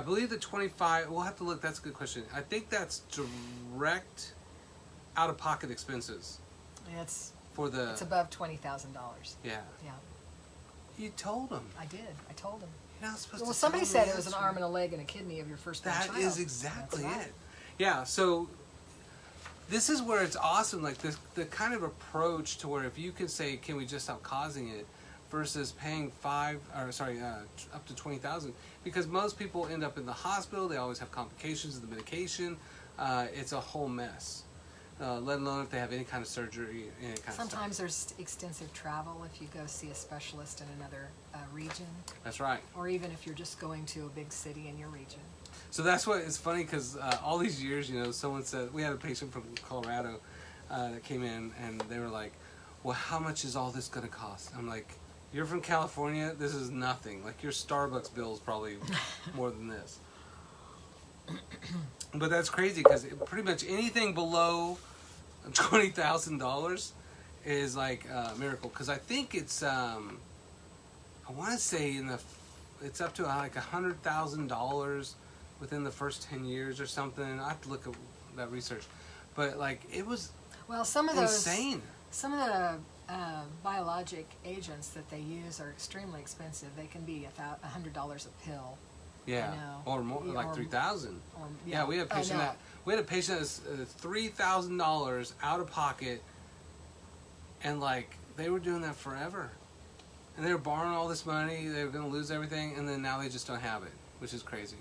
believe the 25. We'll have to look. That's a good question. I think that's direct out-of-pocket expenses. It's it's above $20,000. Yeah. Yeah. You told him. I did. I told him. You're not supposed to. Well, somebody said it was an arm and a leg and a kidney of your firstborn child. That is exactly That's right. it. Yeah. So this is where it's awesome. Like the kind of approach to where if you can say, can we just stop causing it, versus paying up to $20,000, because most people end up in the hospital. They always have complications of the medication. It's a whole mess. Let alone if they have any kind of surgery, any kind Sometimes of there's extensive travel if you go see a specialist in another region. That's right. Or even if you're just going to a big city in your region. So that's what it's funny because all these years, someone said, we had a patient from Colorado that came in and they were like, well, how much is all this going to cost? I'm like, you're from California, this is nothing. Like your Starbucks bill is probably more than this. But that's crazy because pretty much anything below $20,000 is like a miracle, because I think it's I want to say it's up to like $100,000 within the first 10 years or something. I have to look at that research, but like it was some of those insane. Some of the biologic agents that they use are extremely expensive. They can be $100 a pill. Yeah, or more, like 3,000. Yeah, we had a patient that's $3,000 out of pocket, and like they were doing that forever, and they were borrowing all this money. They were going to lose everything, and then now they just don't have it, which is crazy.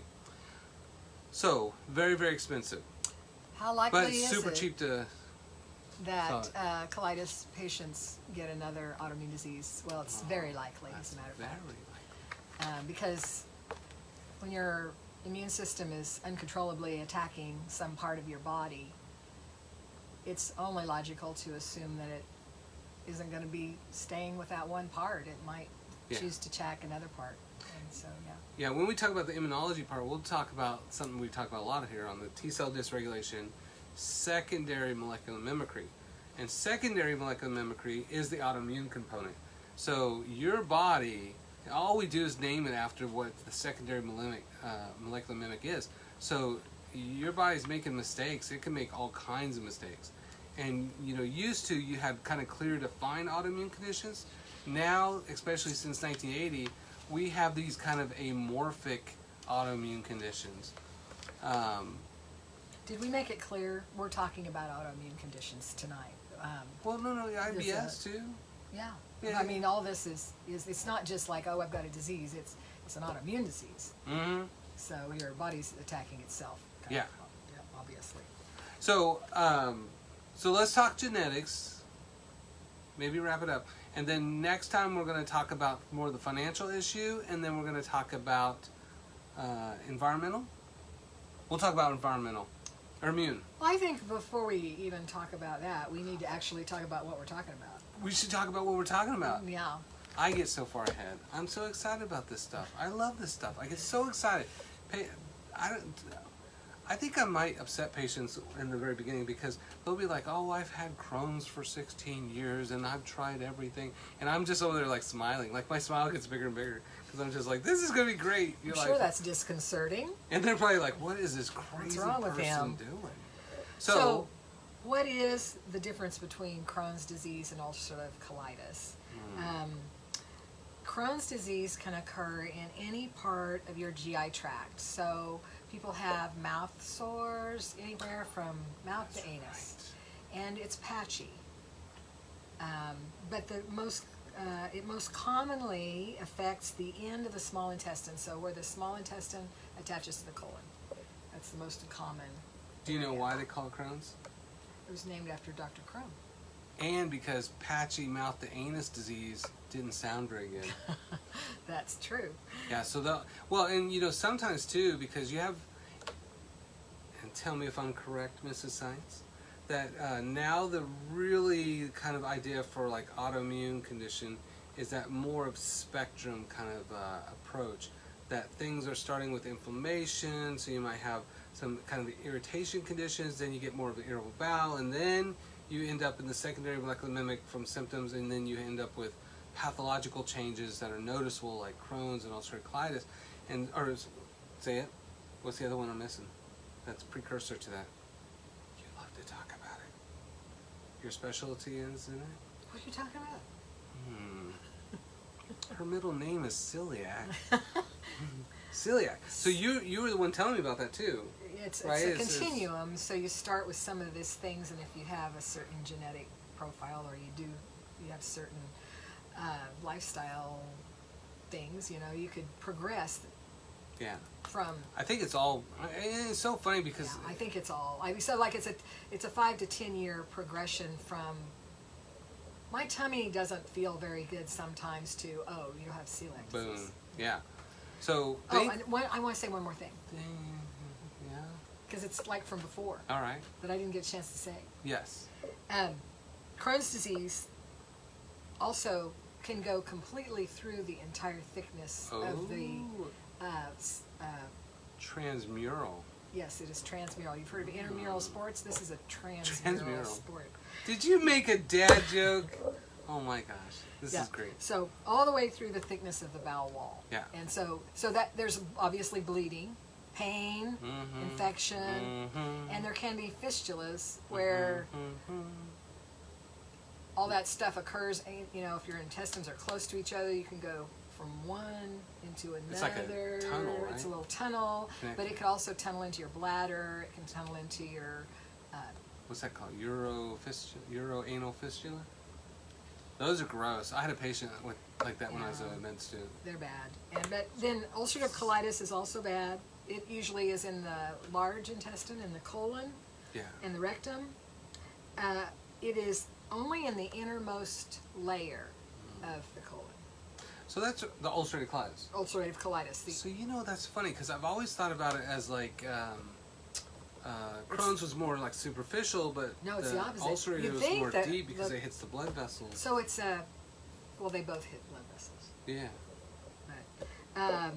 So very, very expensive, How likely but is super it? cheap to that colitis patients get another autoimmune disease. Well, it's very likely, as a matter of fact. Because when your immune system is uncontrollably attacking some part of your body, it's only logical to assume that it isn't going to be staying with that one part. It might choose to attack another part. And so, yeah, when we talk about the immunology part, we'll talk about something we talk about a lot here on the T-cell dysregulation, secondary molecular mimicry. And secondary molecular mimicry is the autoimmune component. So your body, all we do is name it after what the secondary molecular mimic is. So your body's making mistakes. It can make all kinds of mistakes. And used to, you had kind of clear defined autoimmune conditions. Now, especially since 1980, we have these kind of amorphic autoimmune conditions. did we make it clear we're talking about autoimmune conditions tonight? Well, no, IBS too. Yeah. Yeah. I mean, all this is it's not just like, oh, I've got a disease. It's an autoimmune disease. Mm-hmm. So your body's attacking itself. Yeah. Obviously. So, so let's talk genetics. Maybe wrap it up, and then next time we're going to talk about more of the financial issue, and then we're going to talk about environmental. We'll talk about environmental or immune. Well, I think before we even talk about that, we need to actually talk about what we're talking about. We should talk about what we're talking about. Yeah. I get so far ahead. I'm so excited about this stuff. I love this stuff. I get so excited. I think I might upset patients in the very beginning because they'll be like, oh, I've had Crohn's for 16 years and I've tried everything. And I'm just over there like smiling. Like my smile gets bigger and bigger because I'm just like, this is going to be great. I'm sure that's disconcerting. And they're probably like, what is this crazy person doing? So what is the difference between Crohn's disease and ulcerative colitis? Crohn's disease can occur in any part of your GI tract. So people have mouth sores anywhere from mouth to anus, and it's patchy. But it most commonly affects the end of the small intestine, so where the small intestine attaches to the colon. That's the most common. Do you know why they call it Crohn's? It was named after Dr. Crohn. And because patchy mouth to anus disease didn't sound very good. That's true. Yeah, so and sometimes too, because you have, and tell me if I'm correct, Mrs. Science, that now the really kind of idea for like autoimmune condition is that more of spectrum kind of approach, that things are starting with inflammation, so you might have some kind of irritation conditions, then you get more of an irritable bowel, and then you end up in the secondary molecular mimic from symptoms, and then you end up with pathological changes that are noticeable, like Crohn's and ulcerative colitis. Or say it. What's the other one I'm missing? That's precursor to that. You love to talk about it. Your specialty is in it? What are you talking about? Her middle name is Celiac. Celiac. So you were the one telling me about that too. It's right? a continuum. So you start with some of these things, and if you have a certain genetic profile, or you have certain lifestyle things, you could progress. Yeah. From. I think it's all. It's so funny because. Yeah, I think it's all. It's a 5 to 10 year progression from. My tummy doesn't feel very good sometimes to, oh, you have celiac disease. Boom. Yeah. So. And I want to say one more thing. Yeah. Because it's like from before. All right. That I didn't get a chance to say. Yes. Crohn's disease also can go completely through the entire thickness of the transmural. Yes, it is transmural. You've heard of intramural sports? This is a transmural sport. Did you make a dad joke? Oh my gosh, this is great. So all the way through the thickness of the bowel wall. Yeah. And so that there's obviously bleeding, pain, infection, and there can be fistulas where all that stuff occurs. If your intestines are close to each other, you can go from one into another. It's like a tunnel, right? It's a little tunnel, but it could also tunnel into your bladder. It can tunnel into your what's that called? Uroanal fistula? Those are gross. I had a patient with like that when I was a med student. They're bad. But then ulcerative colitis is also bad. It usually is in the large intestine, in the colon, and the rectum. it is only in the innermost layer of the colon. So that's the ulcerative colitis. Ulcerative colitis. So that's funny because I've always thought about it as like Crohn's was more like superficial, but no, it's the opposite. ulcerative was more deep because it hits the blood vessels. So it's well, they both hit blood vessels. Yeah. But,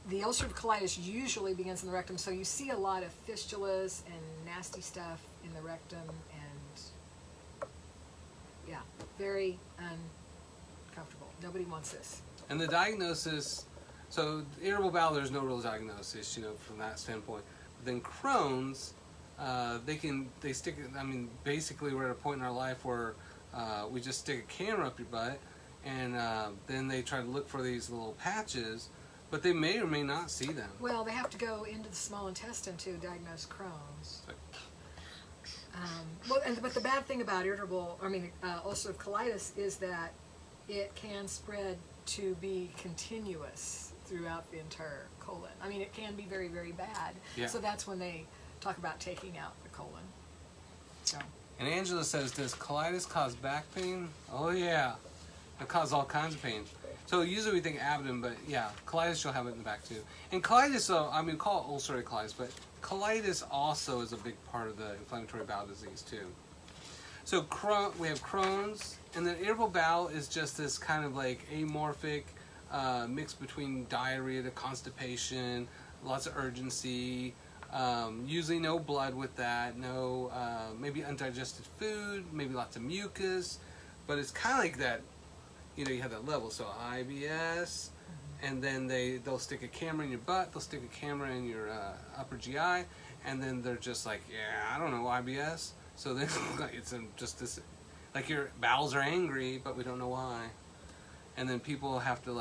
the ulcerative colitis usually begins in the rectum, so you see a lot of fistulas and nasty stuff in the rectum, and yeah, very uncomfortable. Nobody wants this. And the diagnosis, so irritable bowel, there's no real diagnosis, from that standpoint. But then Crohn's, they stick it. I mean, basically, we're at a point in our life where we just stick a camera up your butt, and then they try to look for these little patches. But they may or may not see them. Well, they have to go into the small intestine to diagnose Crohn's. But the bad thing about ulcerative colitis is that it can spread to be continuous throughout the entire colon. I mean, it can be very, very bad. Yeah. So that's when they talk about taking out the colon. So. And Angela says, does colitis cause back pain? Oh, yeah. It causes all kinds of pain. So usually we think abdomen, but yeah, colitis you'll have it in the back too. And colitis, call it ulcerative colitis, but colitis also is a big part of the inflammatory bowel disease too. So we have Crohn's, and then irritable bowel is just this kind of like amorphic mix between diarrhea to constipation, lots of urgency, usually no blood with that, no maybe undigested food, maybe lots of mucus, but it's kind of like that. You have that level, so IBS, and then they'll stick a camera in your butt, they'll stick a camera in your upper GI, and then they're just like, yeah, I don't know, IBS. So then it's just this, like your bowels are angry, but we don't know why. And then people have to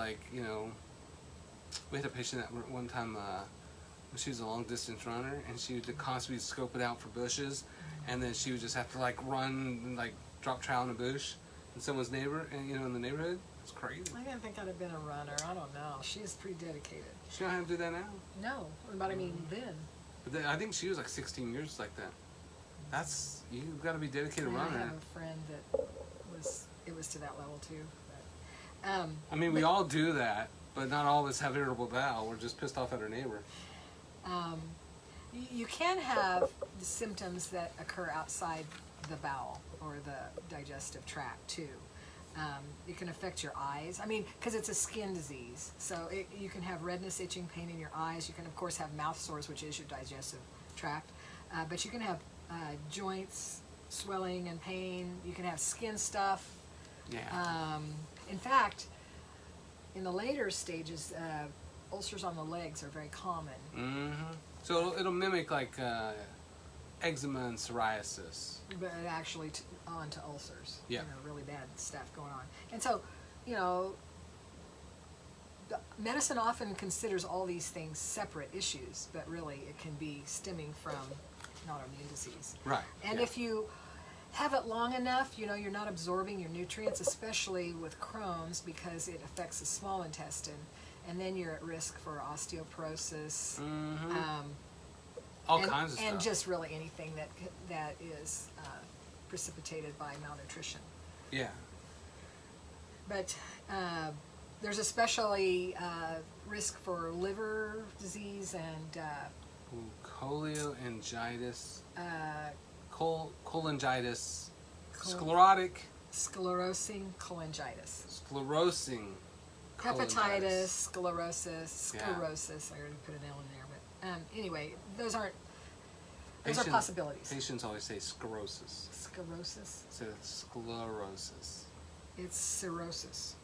we had a patient that one time, she was a long distance runner, and she would constantly scope it out for bushes, and then she would just have to run and drop trowel in a bush. In someone's neighbor, and in the neighborhood, it's crazy. I didn't think I'd have been a runner. I don't know. She's pretty dedicated. She don't have to do that now. No, but I mean then. But then, I think she was 16 years like that. You've got to be a dedicated runner. I have a friend that it was to that level too. But, we all do that, but not all of us have irritable bowel. We're just pissed off at our neighbor. You can have the symptoms that occur outside the bowel or the digestive tract too. It can affect your eyes. Because it's a skin disease, so you can have redness, itching, pain in your eyes. You can of course have mouth sores, which is your digestive tract, but you can have joints, swelling and pain. You can have skin stuff. Yeah. In fact, in the later stages, ulcers on the legs are very common. Mm-hmm. So it'll mimic eczema and psoriasis. But actually on to ulcers. Yeah. Really bad stuff going on. And so, medicine often considers all these things separate issues, but really it can be stemming from an autoimmune disease. Right. And if you have it long enough, you're not absorbing your nutrients, especially with Crohn's, because it affects the small intestine, and then you're at risk for osteoporosis. Mm-hmm. All kinds of stuff. And just really anything that is precipitated by malnutrition. Yeah. But there's especially risk for liver disease and cholangitis, cholangitis, sclerosing cholangitis, sclerosing hepatitis, sclerosis. Yeah. I already put an L in there, but anyway, those are possibilities. Patients always say sclerosis. Sclerosis? So it's sclerosis. It's cirrhosis.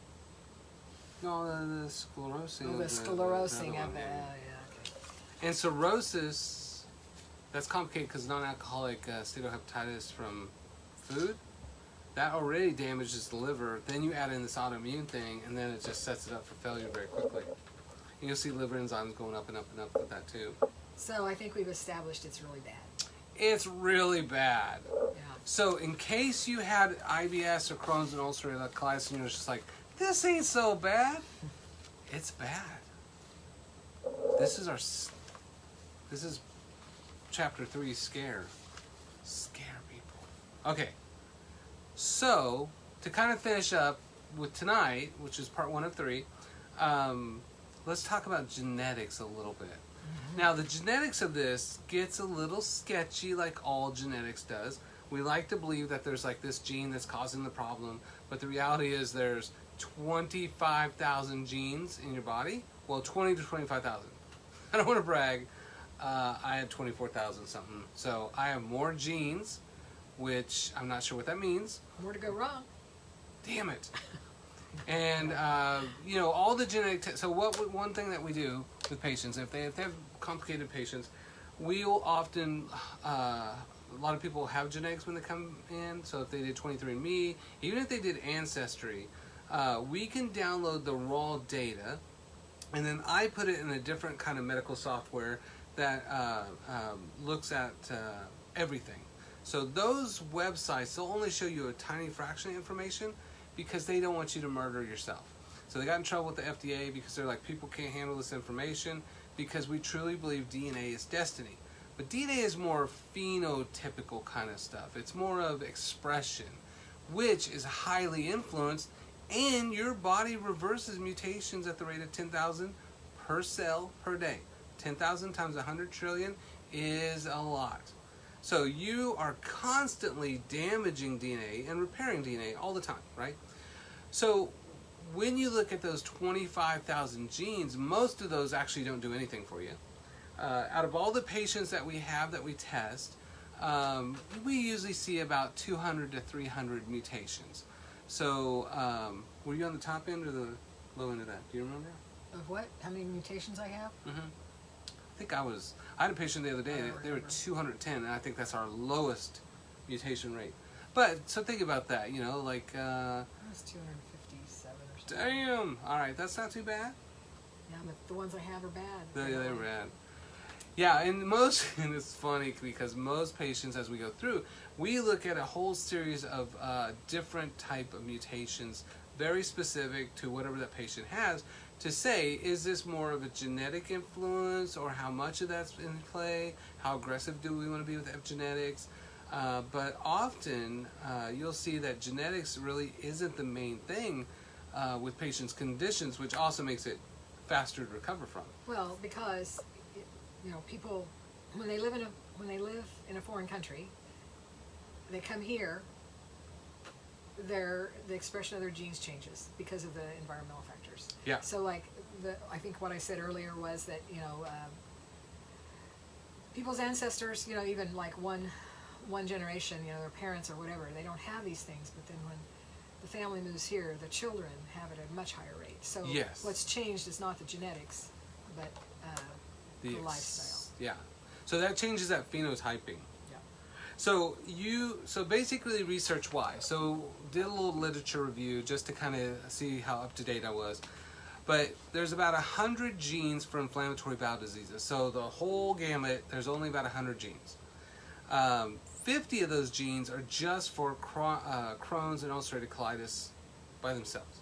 No, the sclerosing. Oh, the sclerosing of it. Yeah, okay. And cirrhosis, that's complicated because non-alcoholic steatohepatitis from food, that already damages the liver. Then you add in this autoimmune thing, and then it just sets it up for failure very quickly. And you'll see liver enzymes going up and up and up with that too. So I think we've established it's really bad. It's really bad. Yeah. So in case you had IBS or Crohn's and ulcerative colitis, and you're just like, this ain't so bad. It's bad. This is chapter 3, scare. Scare people. Okay, so to kind of finish up with tonight, which is part 1 of 3, let's talk about genetics a little bit. Now, the genetics of this gets a little sketchy, like all genetics does. We like to believe that there's like this gene that's causing the problem, but the reality is there's 25,000 genes in your body. Well, 20 to 25,000. I don't want to brag. I had 24,000 something. So I have more genes, which I'm not sure what that means. More to go wrong. Damn it. And, all the genetic... So one thing that we do with patients, if they have complicated patients, we'll often... a lot of people have genetics when they come in. So if they did 23andMe, even if they did Ancestry, we can download the raw data, and then I put it in a different kind of medical software that looks at everything. So those websites, they'll only show you a tiny fraction of information because they don't want you to murder yourself. So they got in trouble with the FDA because they're like, people can't handle this information because we truly believe DNA is destiny. But DNA is more phenotypical kind of stuff. It's more of expression, which is highly influenced, and your body reverses mutations at the rate of 10,000 per cell per day. 10,000 times 100 trillion is a lot. So you are constantly damaging DNA and repairing DNA all the time, right? So when you look at those 25,000 genes, most of those actually don't do anything for you. Out of all the patients that we have that we test, we usually see about 200 to 300 mutations. So were you on the top end or the low end of that? Do you remember? Of what? How many mutations I have? I think I had a patient the other day, they were 210, and I think that's our lowest mutation rate. But, so think about that, like... I was 257 or something. Damn! Alright, that's not too bad. Yeah, but the ones I have are bad. They're bad. Yeah, and it's funny because most patients, as we go through, we look at a whole series of different type of mutations, very specific to whatever that patient has, to say, is this more of a genetic influence, or how much of that's in play? How aggressive do we want to be with epigenetics? But often, you'll see that genetics really isn't the main thing with patients' conditions, which also makes it faster to recover from. Well, because people, when they live in a foreign country, they come here, the expression of their genes changes because of the environmental factors. Yeah. So like I think what I said earlier was that people's ancestors, even like one generation, their parents or whatever, they don't have these things, but then when the family moves here, the children have it at a much higher rate. So yes. What's changed is not the genetics, but the lifestyle. Yeah. So that changes that phenotyping. So basically research why. So did a little literature review just to kind of see how up to date I was. But there's about 100 genes for inflammatory bowel diseases. So the whole gamut, there's only about 100 genes. 50 of those genes are just for Crohn's and ulcerative colitis by themselves.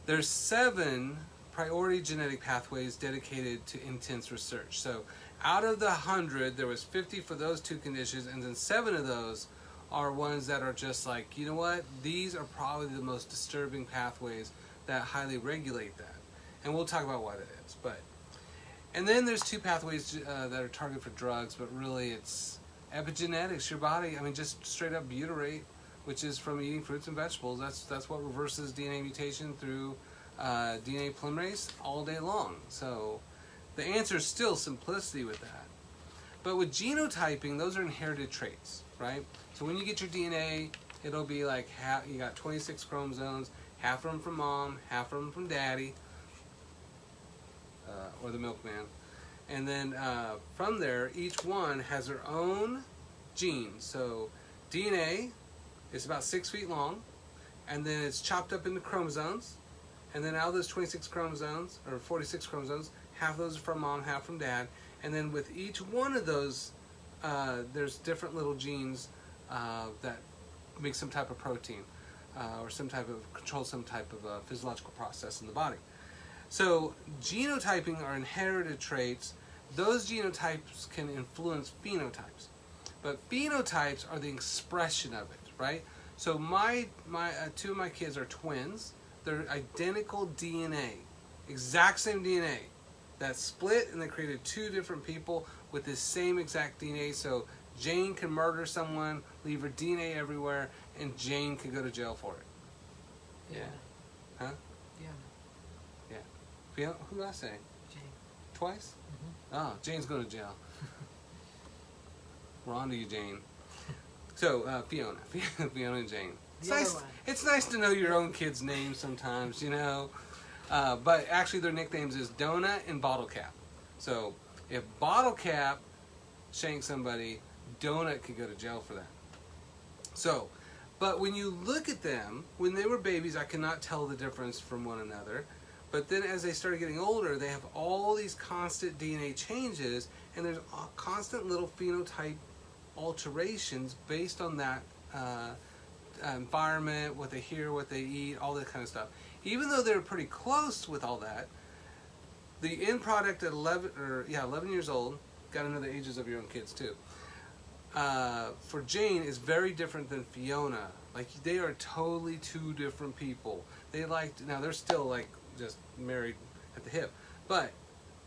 There's 7 priority genetic pathways dedicated to intense research. So out of the 100, there was 50 for those 2 conditions, and then 7 of those are ones that are just like, you know what, these are probably the most disturbing pathways that highly regulate that. And we'll talk about why that is. And then there's 2 pathways that are targeted for drugs, but really it's epigenetics, your body, just straight up butyrate, which is from eating fruits and vegetables. That's what reverses DNA mutation through DNA polymerase all day long. So the answer is still simplicity with that. But with genotyping, those are inherited traits, right? So when you get your DNA, it'll be like you got 26 chromosomes, half of them from mom, half of them from daddy, or the milkman. And then from there, each one has their own genes. So DNA is about 6 feet long, and then it's chopped up into chromosomes. And then out of those 26 chromosomes, or 46 chromosomes, half of those are from mom, half from dad. And then with each one of those, there's different little genes that make some type of protein or some type of control some type of physiological process in the body. So genotyping are inherited traits. Those genotypes can influence phenotypes. But phenotypes are the expression of it, right? So my two of my kids are twins. They're identical DNA, exact same DNA. That split and they created two different people with the same exact DNA. So Jane can murder someone, leave her DNA everywhere, and Jane could go to jail for it. Yeah. Huh? Yeah. Yeah. Fiona, who did I say? Jane. Twice? Oh, Jane's going to jail. We're on to you, Jane. So, Fiona. Fiona and Jane. It's nice to know your own kids' names sometimes, you know. But actually their nicknames is Donut and Bottle Cap. So, if Bottle Cap shanks somebody, Donut could go to jail for that. So, but when you look at them, when they were babies, I could not tell the difference from one another. But then as they started getting older, they have all these constant DNA changes, and there's constant little phenotype alterations based on that environment, what they hear, what they eat, all that kind of stuff. Even though they're pretty close with all that, the end product at 11 years old, got to know the ages of your own kids too. For Jane is very different than Fiona. Like, they are totally two different people. Now they're still like just married at the hip, but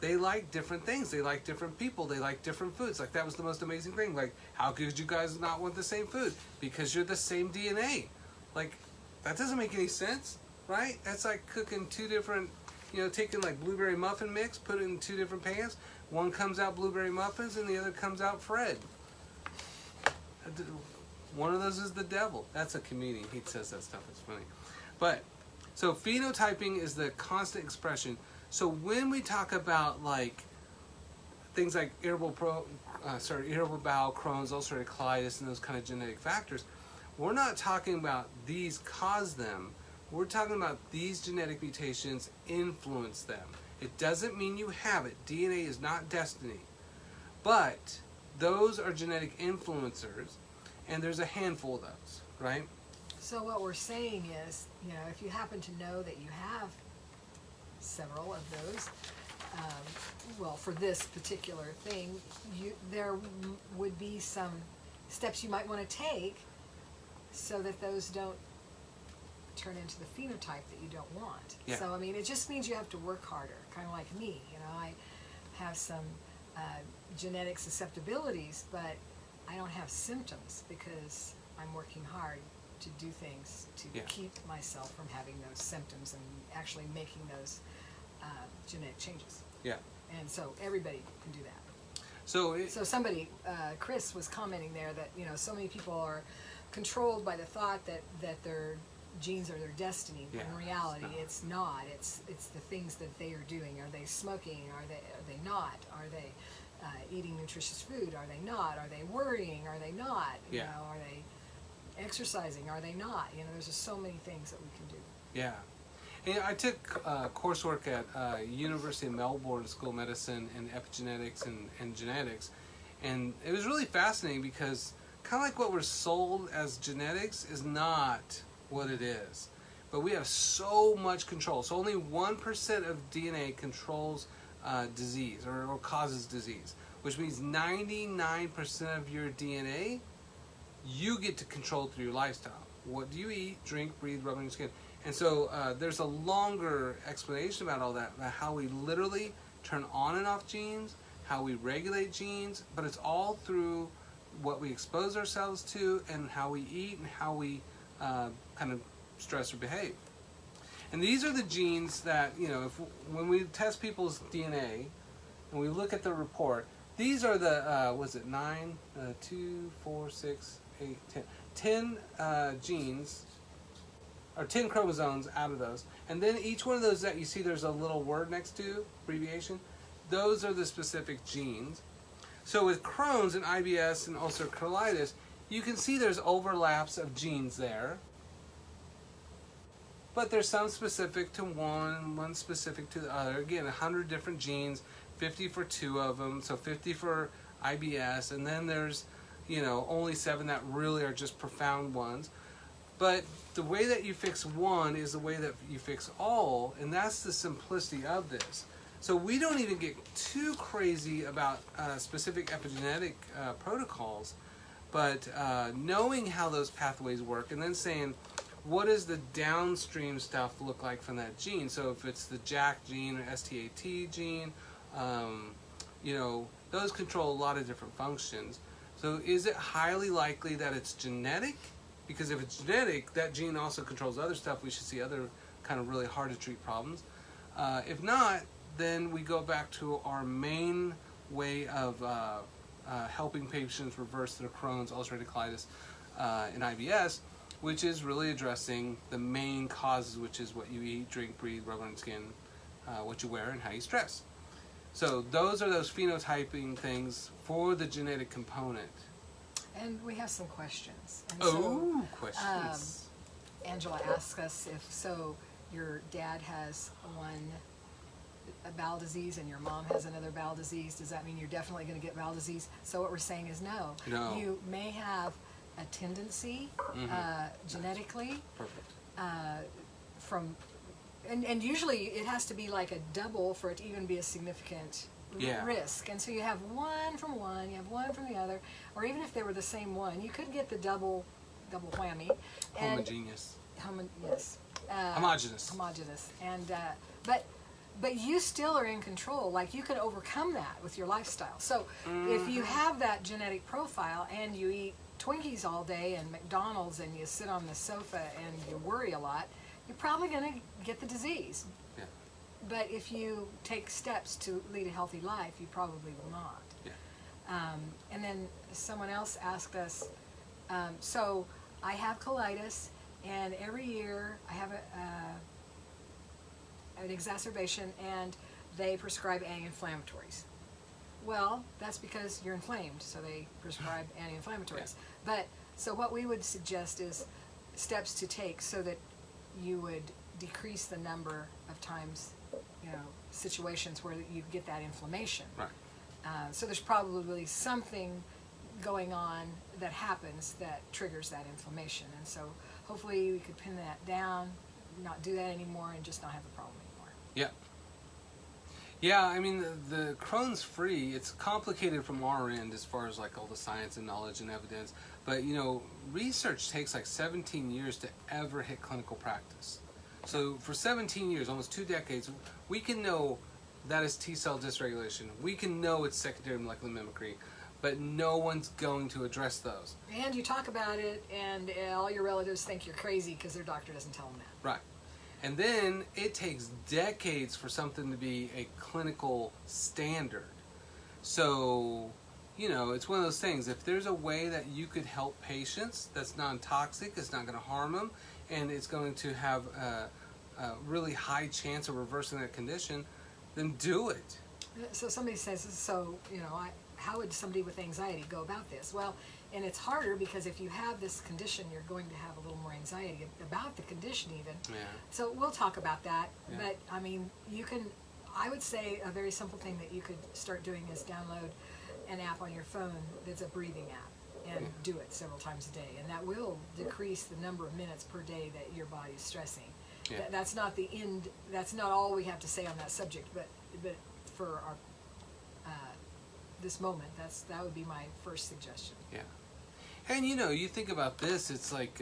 they like different things. They like different people. They like different foods. Like, that was the most amazing thing. Like, how could you guys not want the same food? Because you're the same DNA. Like, that doesn't make any sense, right? That's like cooking two different, taking like blueberry muffin mix, put it in two different pans. One comes out blueberry muffins and the other comes out Fred. One of those is the devil. That's a comedian. He says that stuff. It's funny. But, so phenotyping is the constant expression. So when we talk about like things like irritable bowel, Crohn's, ulcerative colitis, and those kind of genetic factors, we're not talking about these cause them. We're talking about these genetic mutations influence them. It doesn't mean you have it. DNA is not destiny. But those are genetic influencers, and there's a handful of those, right? So what we're saying is, if you happen to know that you have several of those, for this particular thing, there would be some steps you might want to take so that those don't turn into the phenotype that you don't want. Yeah. So, it just means you have to work harder, kind of like me. I have some genetic susceptibilities, but I don't have symptoms because I'm working hard to do things to keep myself from having those symptoms and actually making those genetic changes. Yeah. And so everybody can do that. So somebody, Chris was commenting there that, so many people are controlled by the thought that their genes are their destiny. But in reality, it's not. It's the things that they are doing. Are they smoking? Are they not? Are they eating nutritious food? Are they not? Are they worrying? Are they not? Are they exercising? Are they not? There's just so many things that we can do. Yeah. And I took coursework at University of Melbourne School of Medicine in epigenetics and genetics, and it was really fascinating because kind of like what we're sold as genetics is not what it is. But we have so much control. So only 1% of DNA controls disease or causes disease, which means 99% of your DNA you get to control through your lifestyle. What do you eat, drink, breathe, rub on your skin? And so there's a longer explanation about all that, about how we literally turn on and off genes, how we regulate genes, but it's all through what we expose ourselves to and how we eat and how we kind of stress or behave. And these are the genes that, when we test people's DNA and we look at the report, these are the, 10 genes, or 10 chromosomes out of those. And then each one of those that you see there's a little word next to, abbreviation, those are the specific genes. So with Crohn's and IBS and ulcerative colitis, you can see there's overlaps of genes there. But there's some specific to one specific to the other. Again, 100 different genes, 50 for 2 of them, so 50 for IBS, and then there's, only 7 that really are just profound ones. But the way that you fix one is the way that you fix all, and that's the simplicity of this. So we don't even get too crazy about specific epigenetic protocols. But knowing how those pathways work and then saying, what does the downstream stuff look like from that gene? So if it's the JAK gene or STAT gene, you know, those control a lot of different functions. So is it highly likely that it's genetic? Because if it's genetic, that gene also controls other stuff. We should see other kind of really hard to treat problems. If not, then we go back to our main way of helping patients reverse their Crohn's, ulcerative colitis, and IBS, which is really addressing the main causes, which is what you eat, drink, breathe, rub on skin, what you wear, and how you stress. So those are those phenotyping things for the genetic component. And we have some questions. And Questions. Angela asks us if so your dad has a bowel disease and your mom has another bowel disease. Does that mean you're definitely going to get bowel disease? So what we're saying is no. No. You may have a tendency genetically Perfect. And usually it has to be like a double for it to even be a significant risk. And so you have one from one, you have one from the other, or even if they were the same one, you could get the double whammy. Homogeneous. Yes. Homogeneous. And but you still are in control. Like you can overcome that with your lifestyle. So if you have that genetic profile and you eat Twinkies all day and McDonald's and you sit on the sofa and you worry a lot, you're probably going to get the disease. Yeah. But if you take steps to lead a healthy life, you probably will not. Yeah. And then someone else asked us, so I have colitis, and every year I have an exacerbation, and they prescribe anti-inflammatories. Well, that's because you're inflamed, so they prescribe anti-inflammatories. Yeah. But so what we would suggest is steps to take so that you would decrease the number of times, situations where you get that inflammation. Right. So there's probably something going on that happens that triggers that inflammation. And so hopefully we could pin that down, not do that anymore, and just not have the problem anymore. Yeah. Yeah, I mean, the Crohn's free, it's complicated from our end as far as like all the science and knowledge and evidence, but research takes like 17 years to ever hit clinical practice. So for 17 years, almost 2 decades, we can know that is T-cell dysregulation. We can know it's secondary molecular mimicry, but no one's going to address those. And you talk about it, and all your relatives think you're crazy because their doctor doesn't tell them that. Right. And then it takes decades for something to be a clinical standard. So, it's one of those things. If there's a way that you could help patients that's non-toxic, it's not going to harm them, and it's going to have a really high chance of reversing that condition, then do it. So somebody says, how would somebody with anxiety go about this? Well, and it's harder because if you have this condition, you're going to have a little more anxiety about the condition even. Yeah. So we'll talk about that. Yeah. But, I would say a very simple thing that you could start doing is download an app on your phone that's a breathing app and do it several times a day. And that will decrease the number of minutes per day that your body is stressing. Yeah. That's not the end. That's not all we have to say on that subject. But for our this moment, that would be my first suggestion. Yeah. And you think about this, it's like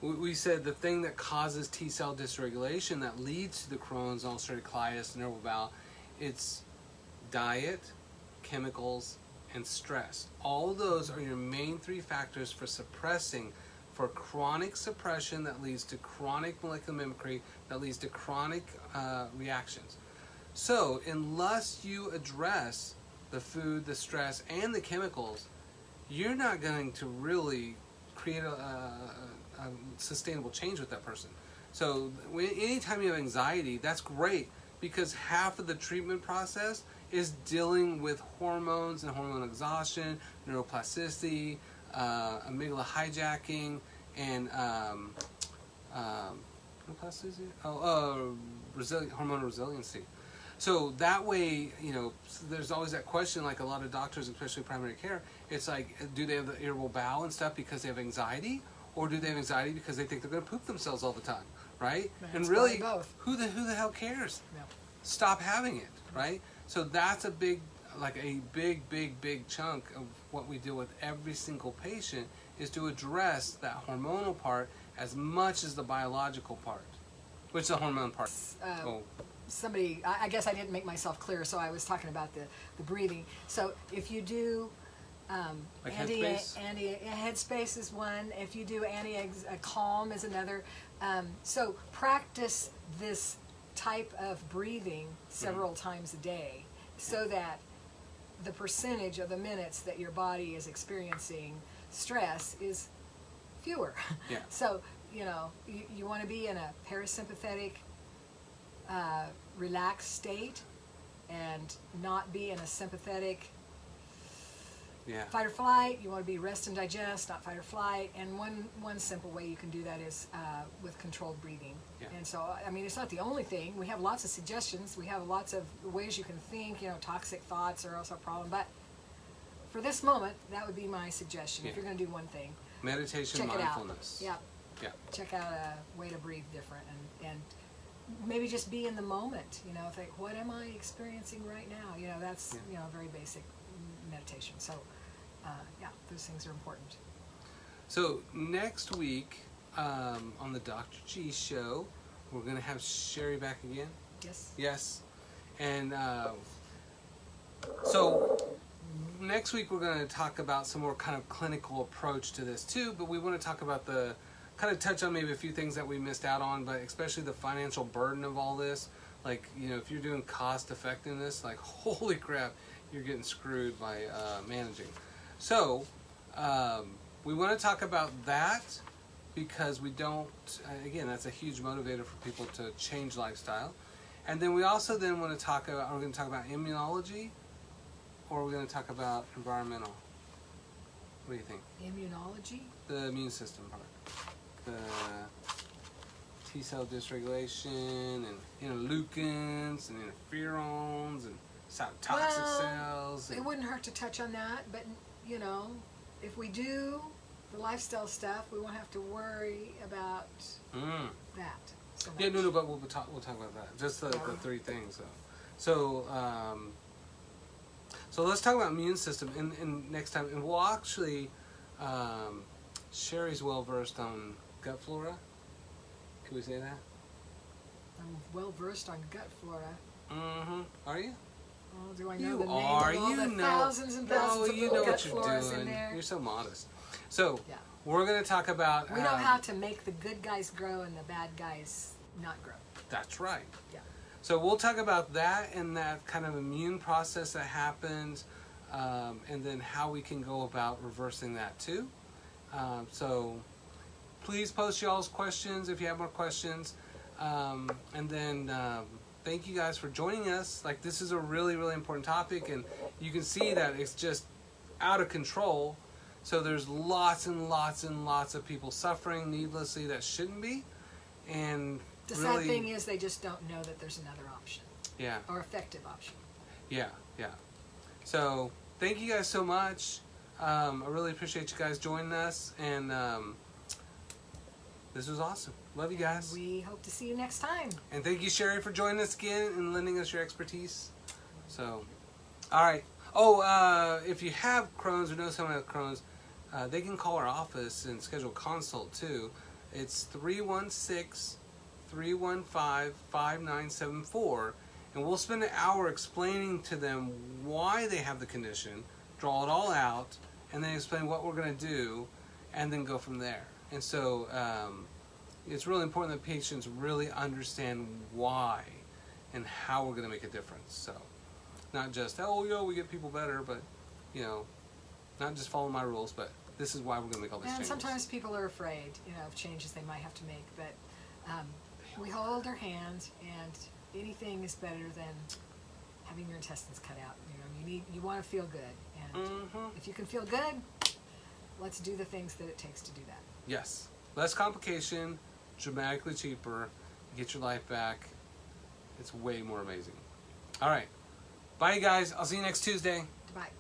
we said the thing that causes T-cell dysregulation that leads to the Crohn's, ulcerative colitis, and irritable bowel, it's diet, chemicals, and stress. All of those are your main 3 factors for chronic suppression that leads to chronic molecular mimicry, that leads to chronic reactions. So unless you address the food, the stress, and the chemicals, you're not going to really create a sustainable change with that person. So anytime you have anxiety, that's great, because half of the treatment process is dealing with hormones and hormone exhaustion, neuroplasticity, amygdala hijacking, and hormonal resiliency. So that way, there's always that question, like a lot of doctors, especially primary care, it's like, do they have the irritable bowel and stuff because they have anxiety? Or do they have anxiety because they think they're going to poop themselves all the time, right? And really, both. who the hell cares? Yeah. Stop having it, right? So that's a big like a big chunk of what we deal with every single patient is to address that hormonal part as much as the biological part, which is the hormone part. I guess I didn't make myself clear, so I was talking about the breathing. So if you do like headspace? Headspace is one. If you do calm is another. So practice this type of breathing several times a day, so that the percentage of the minutes that your body is experiencing stress is fewer. Yeah. So, you want to be in a parasympathetic, relaxed state, and not be in a sympathetic fight or flight. You want to be rest and digest, not fight or flight. And one simple way you can do that is with controlled breathing. Yeah. And so, I mean, it's not the only thing. We have lots of suggestions. We have lots of ways you can think. Toxic thoughts are also a problem. But for this moment, that would be my suggestion. If you're going to do one thing, meditation, check mindfulness. It out. Yeah. Check out a way to breathe different, and maybe just be in the moment. Think, what am I experiencing right now? That's very basic meditation. So, those things are important. So next week on the Dr. G show, we're going to have Sherry back again. Yes. Yes. And so next week we're going to talk about some more kind of clinical approach to this too, but we want to talk about touch on maybe a few things that we missed out on, but especially the financial burden of all this. Like, if you're doing cost effectiveness, like, holy crap, you're getting screwed by managing. So we want to talk about that, because we don't, again, that's a huge motivator for people to change lifestyle. And then we also then want to talk about, are we going to talk about immunology, or are we going to talk about environmental? What do you think? Immunology? The immune system part. The T-cell dysregulation, and interleukins, and interferons, and cytotoxic cells. It wouldn't hurt to touch on that, but, if we do the lifestyle stuff, we won't have to worry about that so much. Yeah, no, but we'll talk about that. Just the three things, though. So let's talk about immune system in next time, and we'll actually, Sherry's well versed on gut flora. Can we say that? I'm well versed on gut flora. Mm-hmm. Are you? Oh, do I know You the name are. of all You the know. thousands and thousands of you little know gut what you're floras in doing. there? You're so modest. So Yeah. we're going to talk about. We know how to make the good guys grow and the bad guys not grow. That's right. Yeah. So we'll talk about that and that kind of immune process that happens, and then how we can go about reversing that too. So please post y'all's questions if you have more questions. And then thank you guys for joining us. Like, this is a really, really important topic, and you can see that it's just out of control. So there's lots and lots and lots of people suffering needlessly that shouldn't be. And The really, sad thing is they just don't know that there's another option. Yeah. Or effective option. Yeah. So thank you guys so much. I really appreciate you guys joining us, and this was awesome. Love you guys. We hope to see you next time. And thank you, Sherry, for joining us again and lending us your expertise. So, all right. Oh, if you have Crohn's or know someone with Crohn's, they can call our office and schedule a consult too. It's 316-315-5974, and we'll spend an hour explaining to them why they have the condition, draw it all out, and then explain what we're going to do, and then go from there. And so it's really important that patients really understand why and how we're going to make a difference. So not just, we get people better, but, not just follow my rules, but this is why we're going to make all these changes. And sometimes people are afraid, of changes they might have to make, but we hold their hand, and anything is better than having your intestines cut out. You want to feel good, and if you can feel good, let's do the things that it takes to do that. Yes. Less complication, dramatically cheaper, get your life back. It's way more amazing. All right. Bye, guys. I'll see you next Tuesday. Bye.